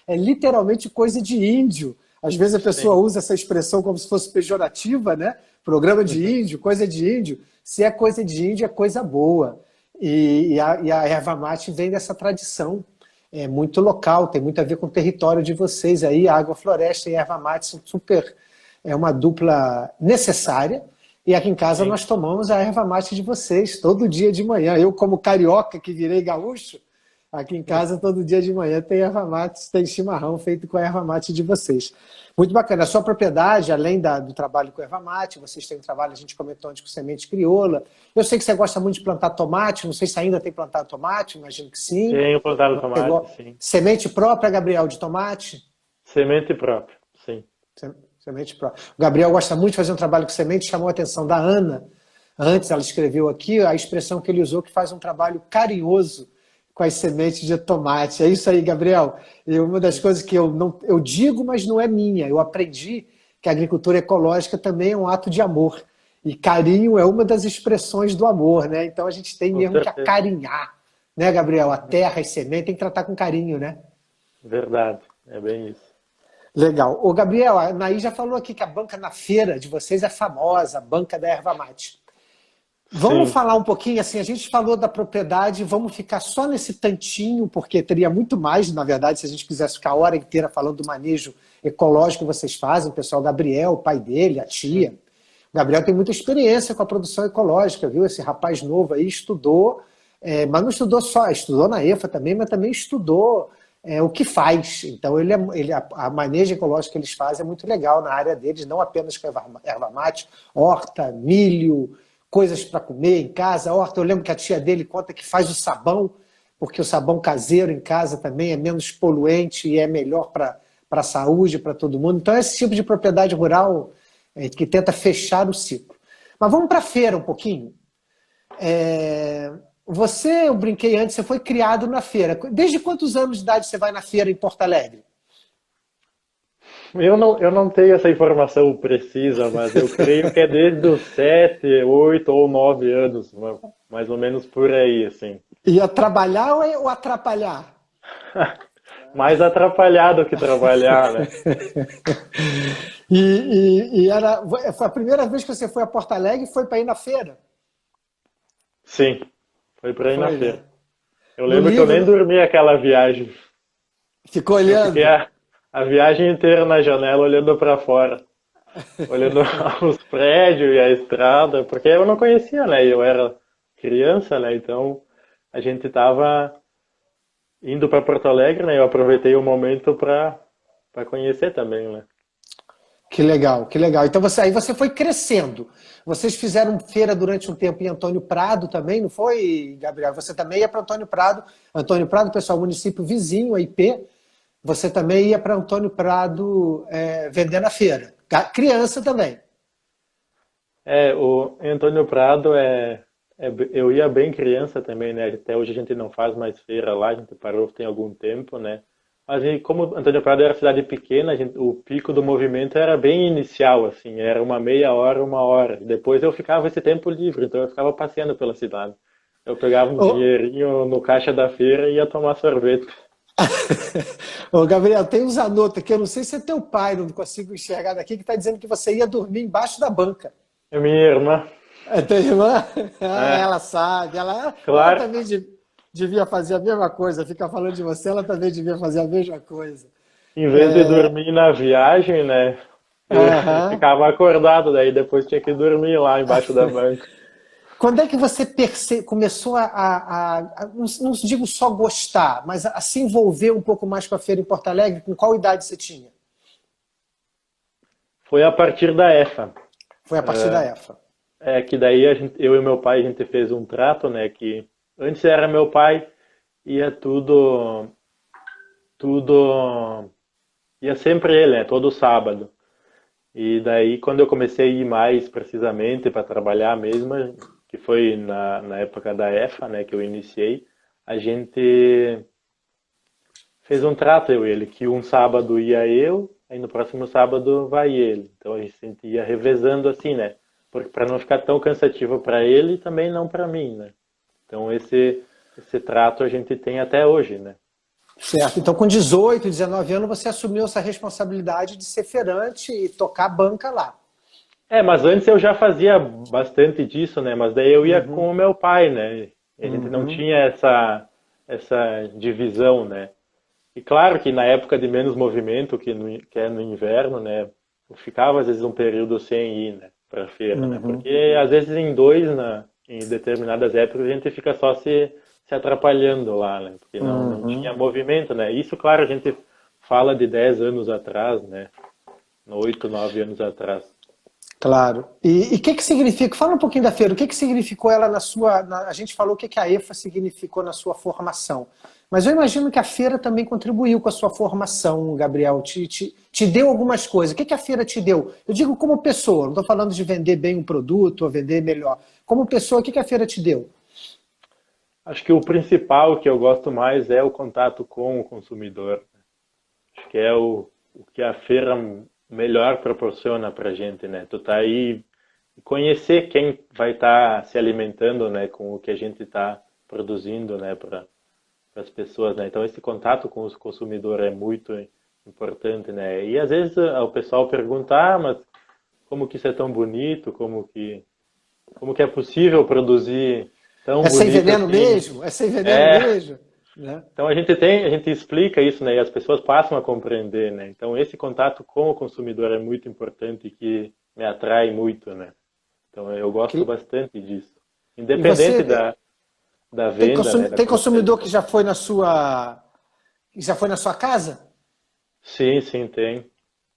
é literalmente coisa de índio. Às vezes a pessoa sim. usa essa expressão como se fosse pejorativa, né? Programa de índio, coisa de índio. Se é coisa de índio, é coisa boa. E a erva mate vem dessa tradição. É muito local, tem muito a ver com o território de vocês aí. A agrofloresta e a erva mate são super. É uma dupla necessária. E aqui em casa Sim. nós tomamos a erva mate de vocês todo dia de manhã. Eu, como carioca que virei gaúcho, aqui em casa todo dia de manhã tem erva mate, tem chimarrão feito com a erva mate de vocês. Muito bacana. A sua propriedade, além do trabalho com erva mate, vocês têm um trabalho, a gente comentou antes, com semente crioula. Eu sei que você gosta muito de plantar tomate, não sei se ainda tem plantado tomate, imagino que sim. Tenho plantado tomate, Pegou sim. semente própria, Gabriel, de tomate? Semente própria, sim. Semente própria. O Gabriel gosta muito de fazer um trabalho com semente, chamou a atenção da Ana. Antes ela escreveu aqui a expressão que ele usou, que faz um trabalho carinhoso com as sementes de tomate. É isso aí, Gabriel. E uma das coisas que eu digo, mas não é minha. Eu aprendi que a agricultura ecológica também é um ato de amor. E carinho é uma das expressões do amor, né? Então a gente tem Com mesmo que certeza. acarinhar, né, Gabriel? A terra, as sementes, tem que tratar com carinho, né? Verdade, é bem isso. Legal. Ô, Gabriel, a Anaí já falou aqui que a banca na feira de vocês é famosa, a banca da erva mate. Vamos Sim. falar um pouquinho, assim, a gente falou da propriedade, vamos ficar só nesse tantinho, porque teria muito mais, na verdade, se a gente quisesse ficar a hora inteira falando do manejo ecológico que vocês fazem, o pessoal Gabriel, o pai dele, a tia. O Gabriel tem muita experiência com a produção ecológica, viu? Esse rapaz novo aí estudou, mas não estudou só, estudou na EFA também, mas também estudou o que faz. Então, a manejo ecológico que eles fazem é muito legal na área deles, não apenas com erva mate, horta, milho, coisas para comer em casa. Horta, eu lembro que a tia dele conta que faz o sabão, porque o sabão caseiro em casa também é menos poluente e é melhor para a saúde, para todo mundo. Então, esse tipo de propriedade rural que tenta fechar o ciclo. Mas vamos para a feira um pouquinho. Eu brinquei antes, você foi criado na feira. Desde quantos anos de idade você vai na feira em Porto Alegre? Eu não tenho essa informação precisa, mas eu creio que é desde os 7, 8 ou 9 anos, mais ou menos por aí, assim. Ia trabalhar ou atrapalhar? Mais atrapalhado que trabalhar, né? Foi a primeira vez que você foi a Porto Alegre e foi para ir na feira? Sim, foi para ir na Foi, né? feira. Eu No lembro que eu nem livro, dormi aquela viagem. ficou Eu fiquei olhando? a viagem inteira na janela olhando para fora, olhando os prédios e a estrada, porque eu não conhecia, né? Eu era criança, né? Então a gente estava indo para Porto Alegre, né? Eu aproveitei o momento para conhecer também, né? Que legal, que legal. Então aí você foi crescendo. Vocês fizeram feira durante um tempo em Antônio Prado também, não foi, Gabriel? Você também ia para Antônio Prado. Antônio Prado, pessoal, município vizinho, a IP. Você também ia para Antônio Prado vender na feira. Criança também. O Antônio Prado eu ia bem criança também, né? Até hoje a gente não faz mais feira lá, a gente parou tem algum tempo, né? Mas como Antônio Prado era cidade pequena, o pico do movimento era bem inicial, assim, era uma meia hora, uma hora. Depois eu ficava esse tempo livre, então eu ficava passeando pela cidade. Eu pegava um Ô, dinheirinho no caixa da feira e ia tomar sorvete. ô, Gabriel, tem um Zanotto que eu não sei se é teu pai, não consigo enxergar daqui, que está dizendo que você ia dormir embaixo da banca. É minha irmã. É tua irmã? Ah, É, ela sabe. Ela claro, também devia fazer a mesma coisa. Fica falando de você, ela também devia fazer a mesma coisa. em vez de dormir na viagem, né? Eu Aham. ficava acordado, daí depois tinha que dormir lá embaixo da banca. Quando é que você começou não digo só gostar, mas a se envolver um pouco mais com a feira em Porto Alegre? Com qual idade você tinha? Foi a partir da EFA. Foi a partir da EFA. Que daí eu e meu pai a gente fez um trato, né? Que antes era meu pai, ia tudo, ia sempre ele, né? Todo sábado. E daí quando eu comecei a ir mais precisamente para trabalhar mesmo, que foi na época da EFA, né? Que eu iniciei, a gente fez um trato eu e ele, que um sábado ia eu, aí no próximo sábado vai ele. Então a gente ia revezando assim, né? Porque para não ficar tão cansativo para ele e também não para mim, né? Então esse trato a gente tem até hoje, né? Certo. Então, com 18, 19 anos, você assumiu essa responsabilidade de ser feirante e tocar a banca lá. Mas antes eu já fazia bastante disso, né? Mas daí eu ia Uhum, com o meu pai, né? E a gente não uhum, tinha essa divisão, né? E claro que na época de menos movimento, que é no inverno, né? Eu ficava às vezes um período sem ir, né? Para feira, né? uhum, Porque às vezes em determinadas épocas a gente fica só se atrapalhando lá, né? Porque não tinha uhum. movimento, né? Isso, claro, a gente fala de 10 anos atrás, né? 8, 9 anos atrás. Claro. E o que que significa? Fala um pouquinho da feira. O que que significou ela na sua? A gente falou o que que a EFA significou na sua formação. Mas eu imagino que a feira também contribuiu com a sua formação, Gabriel. Te deu algumas coisas. O que que a feira te deu? Eu digo como pessoa, não estou falando de vender bem um produto ou vender melhor. Como pessoa, o que que a feira te deu? Acho que o principal que eu gosto mais é o contato com o consumidor. Acho que é o que a feira melhor proporciona para a gente, né? Tu tá aí conhecer quem vai estar se alimentando, né, com o que a gente está produzindo, né, para as pessoas, né? Então esse contato com os consumidores é muito importante, né? E às vezes o pessoal pergunta, mas como que isso é tão bonito, como que como que é possível produzir tão É sem bonito veneno assim. mesmo? É sem veneno É, mesmo? Né? então a gente explica isso, né? E as pessoas passam a compreender, né? Então esse contato com o consumidor é muito importante e que me atrai muito, né? Então eu gosto Que- bastante disso. E Independente você da venda, né? Da tem consumidor que comercialização. já foi na sua, que já foi na sua casa? Sim, sim, tem.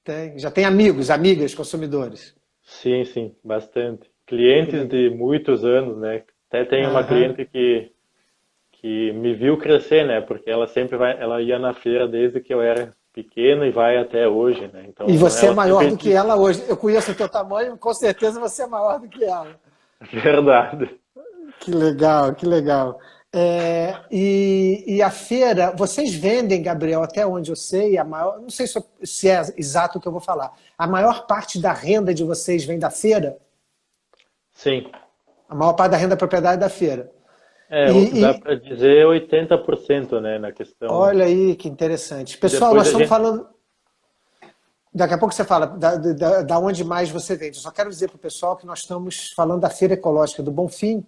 Tem. Já tem amigos, amigas consumidores. Sim, sim, bastante. Que Clientes legal. de muitos anos, né? Até tem uma Aham. cliente que me viu crescer, né? Porque ela sempre vai, ela ia na feira desde que eu era pequeno e vai até hoje, né? E Então você é ela maior sempre do que disse, ela hoje. Eu conheço o teu tamanho, com certeza você é maior do que ela. verdade. Que legal, que legal. E a feira, vocês vendem, Gabriel, até onde eu sei, a maior, não sei se é exato o que eu vou falar. A maior parte da renda de vocês vem da feira? Sim, A maior parte da renda é propriedade da feira. é, dá E para dizer 80%, né, na questão. olha aí que interessante. E Pessoal, depois nós a estamos gente, falando. Daqui a pouco você fala da onde mais você vende. Eu só quero dizer para o pessoal que nós estamos falando da Feira Ecológica do Bonfim.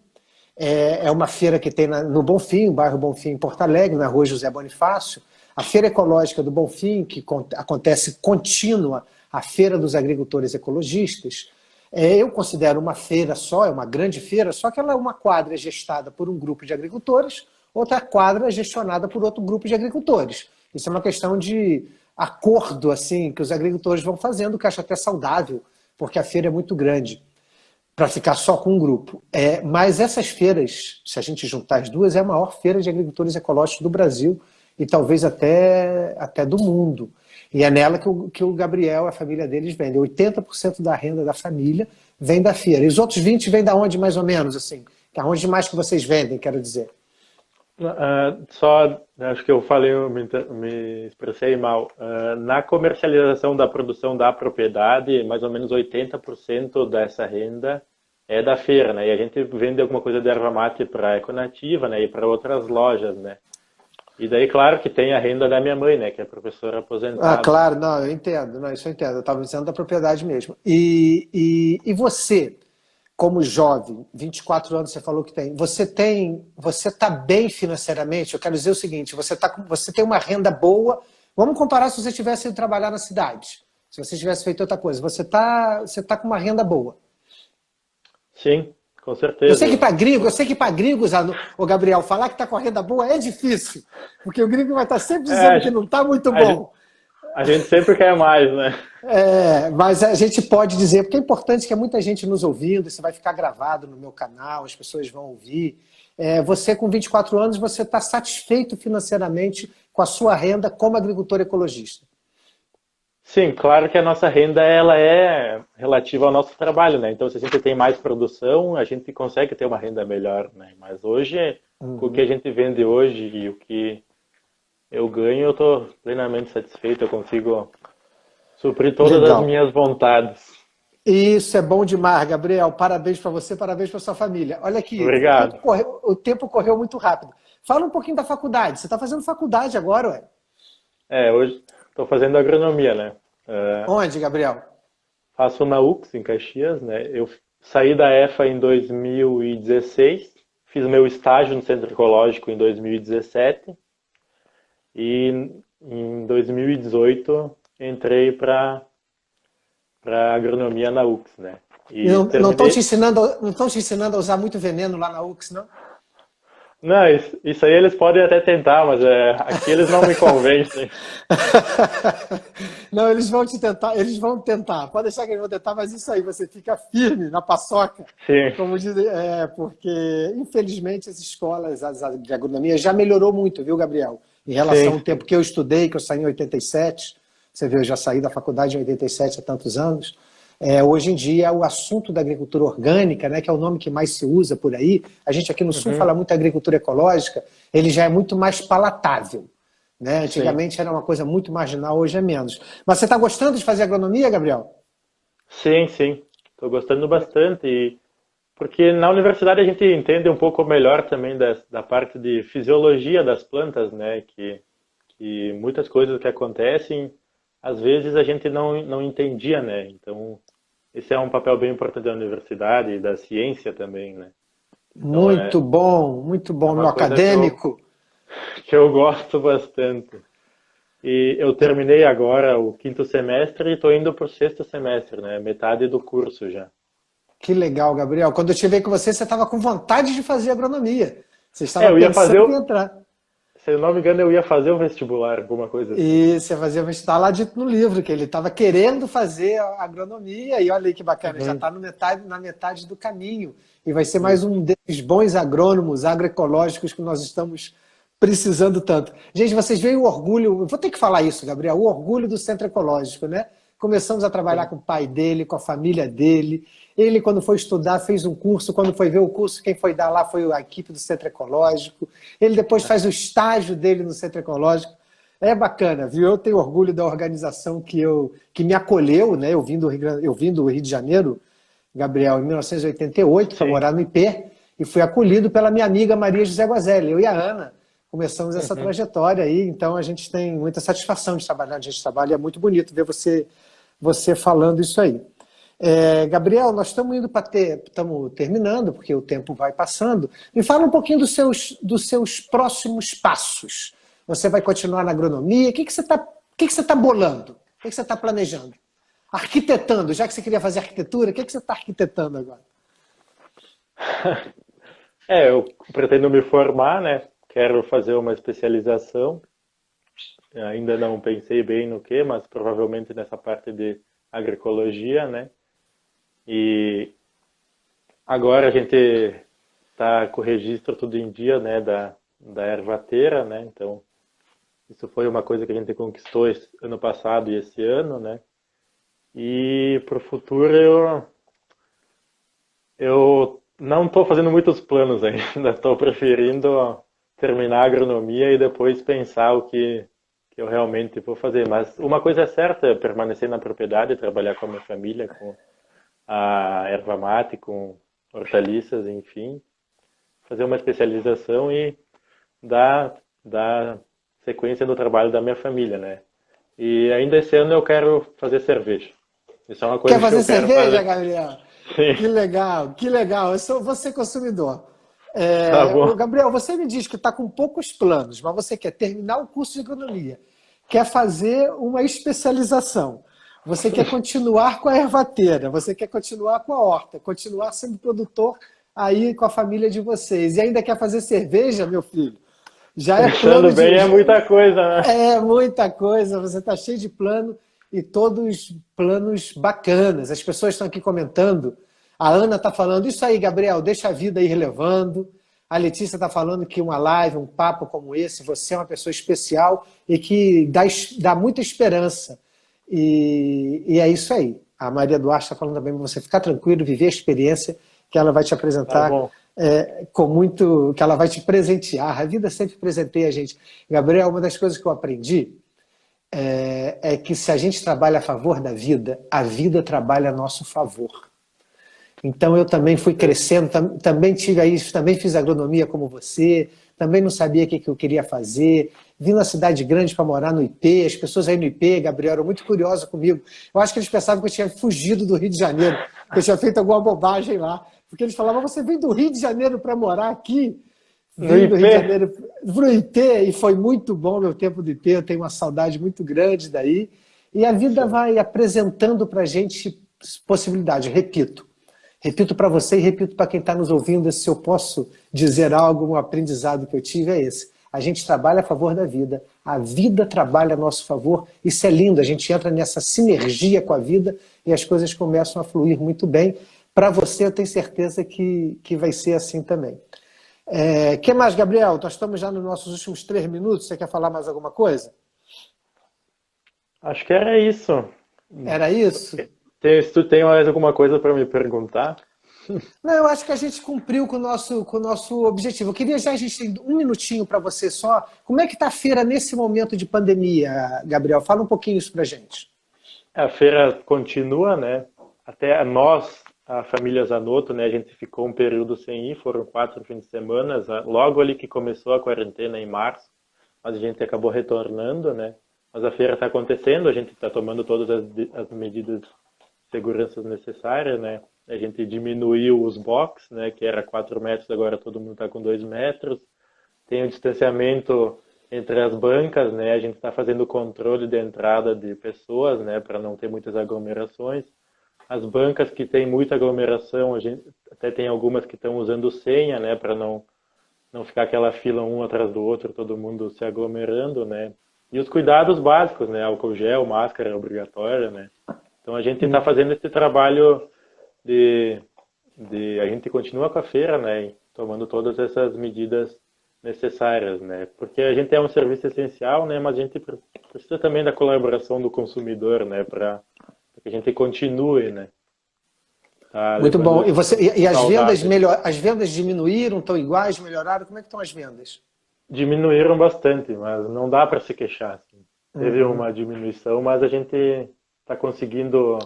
É uma feira que tem no Bonfim, no bairro Bonfim, em Porto Alegre, na rua José Bonifácio. A Feira Ecológica do Bonfim, que acontece contínua, a Feira dos Agricultores Ecologistas, eu considero uma feira só, é uma grande feira, só que ela é uma quadra gestada por um grupo de agricultores, outra quadra gestionada por outro grupo de agricultores. Isso é uma questão de acordo assim que os agricultores vão fazendo, que eu acho até saudável, porque a feira é muito grande para ficar só com um grupo. Mas essas feiras, se a gente juntar as duas, é a maior feira de agricultores ecológicos do Brasil e talvez até do mundo. E é nela que o Gabriel e a família deles vendem. 80% da renda da família vem da feira. E os outros 20% vêm da onde, mais ou menos, assim? Onde mais que vocês vendem, quero dizer? só, acho que eu falei, me expressei mal. Na comercialização da produção da propriedade, mais ou menos 80% dessa renda é da feira, né? E a gente vende alguma coisa de erva mate para a Econativa, né? E para outras lojas, né? E daí, claro que tem a renda da minha mãe, né? Que é professora Ah, aposentada. claro, não, eu entendo, não, isso eu entendo, eu estava dizendo da propriedade mesmo. E você, como jovem, 24 anos você falou que tem, você está bem financeiramente? Eu quero dizer o seguinte, você tem uma renda boa, vamos comparar se você tivesse ido trabalhar na cidade, se você tivesse feito outra coisa, você tá com uma renda boa. Sim, com certeza. Eu sei que para gringos, o Gabriel, falar que está com a renda boa é difícil, porque o gringo vai estar sempre dizendo que É, não está muito a, bom. a gente sempre quer mais, né? Mas a gente pode dizer, porque é importante que há muita gente nos ouvindo, isso vai ficar gravado no meu canal, as pessoas vão ouvir. Você, com 24 anos, você está satisfeito financeiramente com a sua renda como agricultor ecologista. Sim, claro que a nossa renda ela é relativa ao nosso trabalho, né? Então, se a gente tem mais produção, a gente consegue ter uma renda melhor, né? Mas hoje, com o que a Uhum. gente vende hoje e o que eu ganho, eu estou plenamente satisfeito, eu consigo suprir todas as Legal. minhas vontades. Isso é bom demais, Gabriel. Parabéns para você, parabéns para sua família. Olha aqui, Obrigado. o tempo correu muito rápido. Fala um pouquinho da faculdade. Você está fazendo faculdade agora, ué? Hoje estou fazendo agronomia, né? É, Onde, Gabriel? faço na UX, em Caxias, né? Eu saí da EFA em 2016, fiz meu estágio no Centro Ecológico em 2017 e em 2018 entrei para agronomia na UX, né? E Não estão te terminei. ensinando, não estão te ensinando a usar muito veneno lá na UX, não? Não, isso aí eles podem até tentar, mas aqui eles não me convencem. Não, eles vão tentar. Pode deixar que eles vão tentar, mas isso aí, você fica firme na paçoca. Sim, Como dizem, porque infelizmente as escolas de agronomia já melhorou muito, viu, Gabriel? Em relação sim, ao tempo sim. que eu estudei, que eu saí em 87, você vê, eu já saí da faculdade em 87 há tantos anos. Hoje em dia, o assunto da agricultura orgânica, né, que é o nome que mais se usa por aí, a gente aqui no Sul Uhum, fala muito agricultura ecológica, ele já é muito mais palatável. Né? sim. Antigamente era uma coisa muito marginal, hoje é menos. Mas você está gostando de fazer agronomia, Gabriel? Sim, sim. Estou gostando bastante. Porque na universidade a gente entende um pouco melhor também da parte de fisiologia das plantas, né? Que muitas coisas que acontecem, às vezes a gente não entendia, né? Então, esse é um papel bem importante da universidade e da ciência também, né? Então muito é bom, meu uma coisa que acadêmico. que eu gosto bastante. E eu terminei agora o quinto semestre e estou indo para o sexto semestre, né? Metade do curso já. Que legal, Gabriel. Quando eu estive com você, você estava com vontade de fazer agronomia. Você É, estava eu ia fazer, pensando em entrar. se eu não me engano, eu ia fazer o vestibular, alguma coisa assim. E você fazia, está lá dito no livro, que ele estava querendo fazer a agronomia, e olha aí que bacana, já Uhum, está na metade do caminho. E vai ser mais isso. um desses bons agrônomos agroecológicos que nós estamos precisando tanto. Gente, vocês veem o orgulho, eu vou ter que falar isso, Gabriel, o orgulho do Centro Ecológico, né? Começamos a trabalhar Sim. com o pai dele, com a família dele. Ele, quando foi estudar, fez um curso. Quando foi ver o curso, quem foi dar lá foi a equipe do Centro Ecológico. Ele depois faz o estágio dele no Centro Ecológico. É bacana, viu? Eu tenho orgulho da organização que me acolheu, né? Eu vim do Rio de Janeiro, Gabriel, em 1988, para Sim. morar no IP, e fui acolhido pela minha amiga Maria José Guazelli. Eu e a Ana começamos essa Uhum. trajetória aí, então a gente tem muita satisfação de trabalhar, a gente trabalha, é muito bonito ver você falando isso aí. Gabriel, nós estamos indo estamos terminando, porque o tempo vai passando. Me fala um pouquinho dos seus próximos passos. Você vai continuar na agronomia? O que que você tá bolando? O que você está planejando? Arquitetando, já que você queria fazer arquitetura, o que você está arquitetando agora? É, eu pretendo me formar, né? Quero fazer uma especialização. Ainda não pensei bem no que, mas provavelmente nessa parte de agroecologia, né? E agora a gente está com o registro tudo em dia, né? Da ervateira, né? Então, isso foi uma coisa que a gente conquistou ano passado e esse ano, né? E para o futuro eu não estou fazendo muitos planos ainda. Estou preferindo terminar a agronomia e depois pensar que eu realmente vou fazer. Mas uma coisa é certa, é permanecer na propriedade, trabalhar com a minha família, com a erva mate, com hortaliças, enfim. Fazer uma especialização e dar sequência no trabalho da minha família, né? E ainda esse ano eu quero fazer cerveja. Isso é uma Quer coisa que fazer eu quero cerveja, fazer. Gabriel? Sim, Que legal, que legal. Eu sou você consumidor. tá bom. Gabriel, você me diz que está com poucos planos, mas você quer terminar o curso de agronomia, quer fazer uma especialização, você quer continuar com a ervateira, você quer continuar com a horta, continuar sendo produtor aí com a família de vocês, e ainda quer fazer cerveja, meu filho. Já é Pensando plano bem de. é muita coisa, né? É muita coisa, você está cheio de plano e todos planos bacanas. As pessoas estão aqui comentando. A Ana está falando, isso aí, Gabriel, deixa a vida ir levando. A Letícia está falando que uma live, um papo como esse, você é uma pessoa especial e que dá muita esperança. E é isso aí. A Maria Duarte está falando também para você ficar tranquilo, viver a experiência que ela vai te Tá apresentar bom. com muito, que ela vai te presentear. A vida sempre presenteia a gente. Gabriel, uma das coisas que eu aprendi é que se a gente trabalha a favor da vida, a vida trabalha a nosso favor. Então eu também fui crescendo, também tive aí, também fiz agronomia como você, também não sabia o que eu queria fazer. Vim na cidade grande para morar no IP, as pessoas aí no IP, Gabriel, eram muito curiosas comigo. Eu acho que eles pensavam que eu tinha fugido do Rio de Janeiro, que eu tinha feito alguma bobagem lá. Porque eles falavam, você vem do Rio de Janeiro para morar aqui? No Vim do Rio de IP, Janeiro para o IP e foi muito bom meu tempo do IP, eu tenho uma saudade muito grande daí. E a vida sim. vai apresentando para a gente possibilidades, repito para você e repito para quem está nos ouvindo, se eu posso dizer algo, um aprendizado que eu tive é esse. A gente trabalha a favor da vida, a vida trabalha a nosso favor, isso é lindo, a gente entra nessa sinergia com a vida e as coisas começam a fluir muito bem. Para você, eu tenho certeza que vai ser assim também. Que mais, Gabriel? Nós estamos já nos nossos últimos 3 minutos, você quer falar mais alguma coisa? Acho que era isso. Era isso? Se tu tem mais alguma coisa para me perguntar? Não, eu acho que a gente cumpriu com o nosso objetivo. Eu queria já, a gente tem um minutinho para você só. Como é que está a feira nesse momento de pandemia, Gabriel? Fala um pouquinho isso para a gente. A feira continua, né? Até nós, a família Zanotto, né? A gente ficou um período sem ir, foram 4 fins de semana, logo ali que começou a quarentena em março, mas a gente acabou retornando, né? Mas a feira está acontecendo, a gente está tomando todas as medidas de segurança necessária, né? A gente diminuiu os box, né, que era 4 metros, agora todo mundo está com 2 metros. Tem o distanciamento entre as bancas, né? A gente está fazendo o controle de entrada de pessoas, né, para não ter muitas aglomerações. As bancas que tem muita aglomeração, a gente até tem algumas que estão usando senha, né, para não ficar aquela fila um atrás do outro, todo mundo se aglomerando, né? E os cuidados básicos, né? Álcool gel, máscara obrigatória, né? Então a gente está fazendo esse trabalho a gente continua com a feira, né? Tomando todas essas medidas necessárias, né? Porque a gente é um serviço essencial, né? Mas a gente precisa também da colaboração do consumidor, né? Para que a gente continue, né? Tá, Muito bom. E as as vendas diminuíram, estão iguais, melhoraram? Como é que estão as vendas? diminuíram bastante, mas não dá para se queixar. Assim. Teve uma diminuição, mas a gente está conseguindo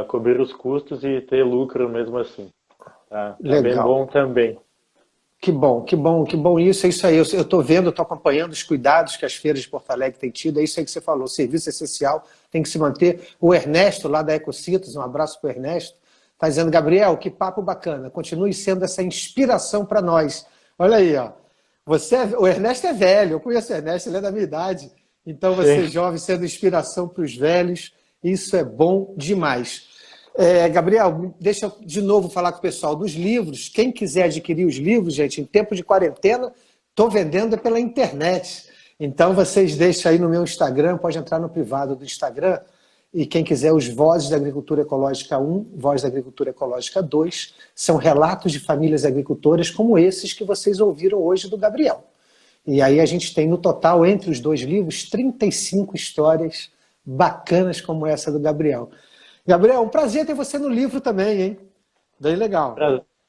cobrir os custos e ter lucro mesmo assim. Tá bem bom também. Que bom, que bom, que bom isso, é isso aí. Eu estou vendo, estou acompanhando os cuidados que as feiras de Porto Alegre têm tido, é isso aí que você falou, serviço essencial tem que se manter. O Ernesto, lá da Ecocitos, um abraço para o Ernesto, está dizendo, Gabriel, que papo bacana, continue sendo essa inspiração para nós. Olha aí, ó. O Ernesto é velho, eu conheço o Ernesto, ele é da minha idade, então você jovem sendo inspiração para os velhos, isso é bom demais. Gabriel, deixa eu de novo falar com o pessoal dos livros. Quem quiser adquirir os livros, gente, em tempo de quarentena, estou vendendo pela internet. Então, vocês deixam aí no meu Instagram, pode entrar no privado do Instagram, e quem quiser os Vozes da Agricultura Ecológica 1, Voz da Agricultura Ecológica 2, são relatos de famílias agricultoras como esses que vocês ouviram hoje do Gabriel. E aí a gente tem no total, entre os dois livros, 35 histórias bacanas como essa do Gabriel. Gabriel, um prazer ter você no livro também, hein? Bem legal.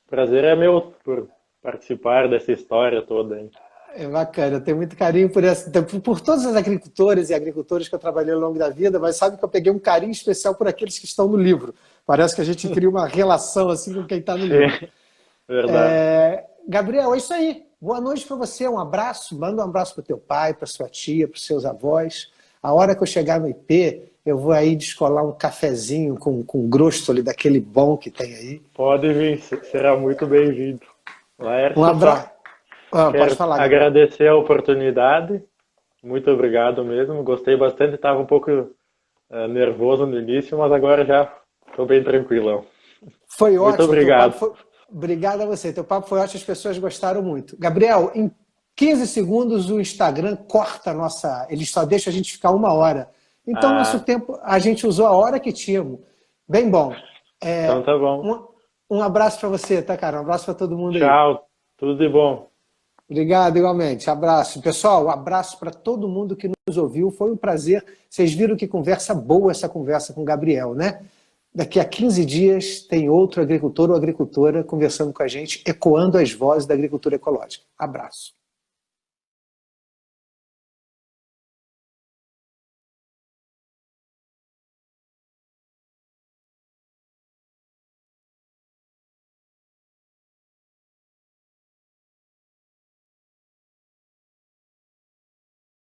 Prazer é meu por participar dessa história toda, hein? É bacana, eu tenho muito carinho por todas as agricultoras e agricultores que eu trabalhei ao longo da vida, mas sabe que eu peguei um carinho especial por aqueles que estão no livro. Parece que a gente cria uma relação assim com quem está no livro. Verdade. Gabriel, é isso aí. Boa noite para você, um abraço. Manda um abraço para o teu pai, para sua tia, para os seus avós. A hora que eu chegar no IP, eu vou aí descolar um cafezinho com grosso ali, daquele bom que tem aí. Pode vir, será muito bem-vindo. Um abraço. Pode falar. Agradecer a oportunidade. Muito obrigado mesmo. Gostei bastante. Estava um pouco nervoso no início, mas agora já estou bem tranquilão. Foi ótimo. Muito obrigado. Obrigado a você. Teu papo foi ótimo, as pessoas gostaram muito. Gabriel, em 15 segundos o Instagram corta a nossa... Ele só deixa a gente ficar 1 hora. Então, nosso tempo, a gente usou a hora que tínhamos. Bem bom. Então tá bom. Um abraço para você, tá, cara? Um abraço para todo mundo aí. Tchau. Tudo de bom. Obrigado, igualmente. Abraço. Pessoal, um abraço para todo mundo que nos ouviu. Foi um prazer. Vocês viram que conversa boa essa conversa com o Gabriel, né? Daqui a 15 dias tem outro agricultor ou agricultora conversando com a gente, ecoando as vozes da agricultura ecológica. Abraço.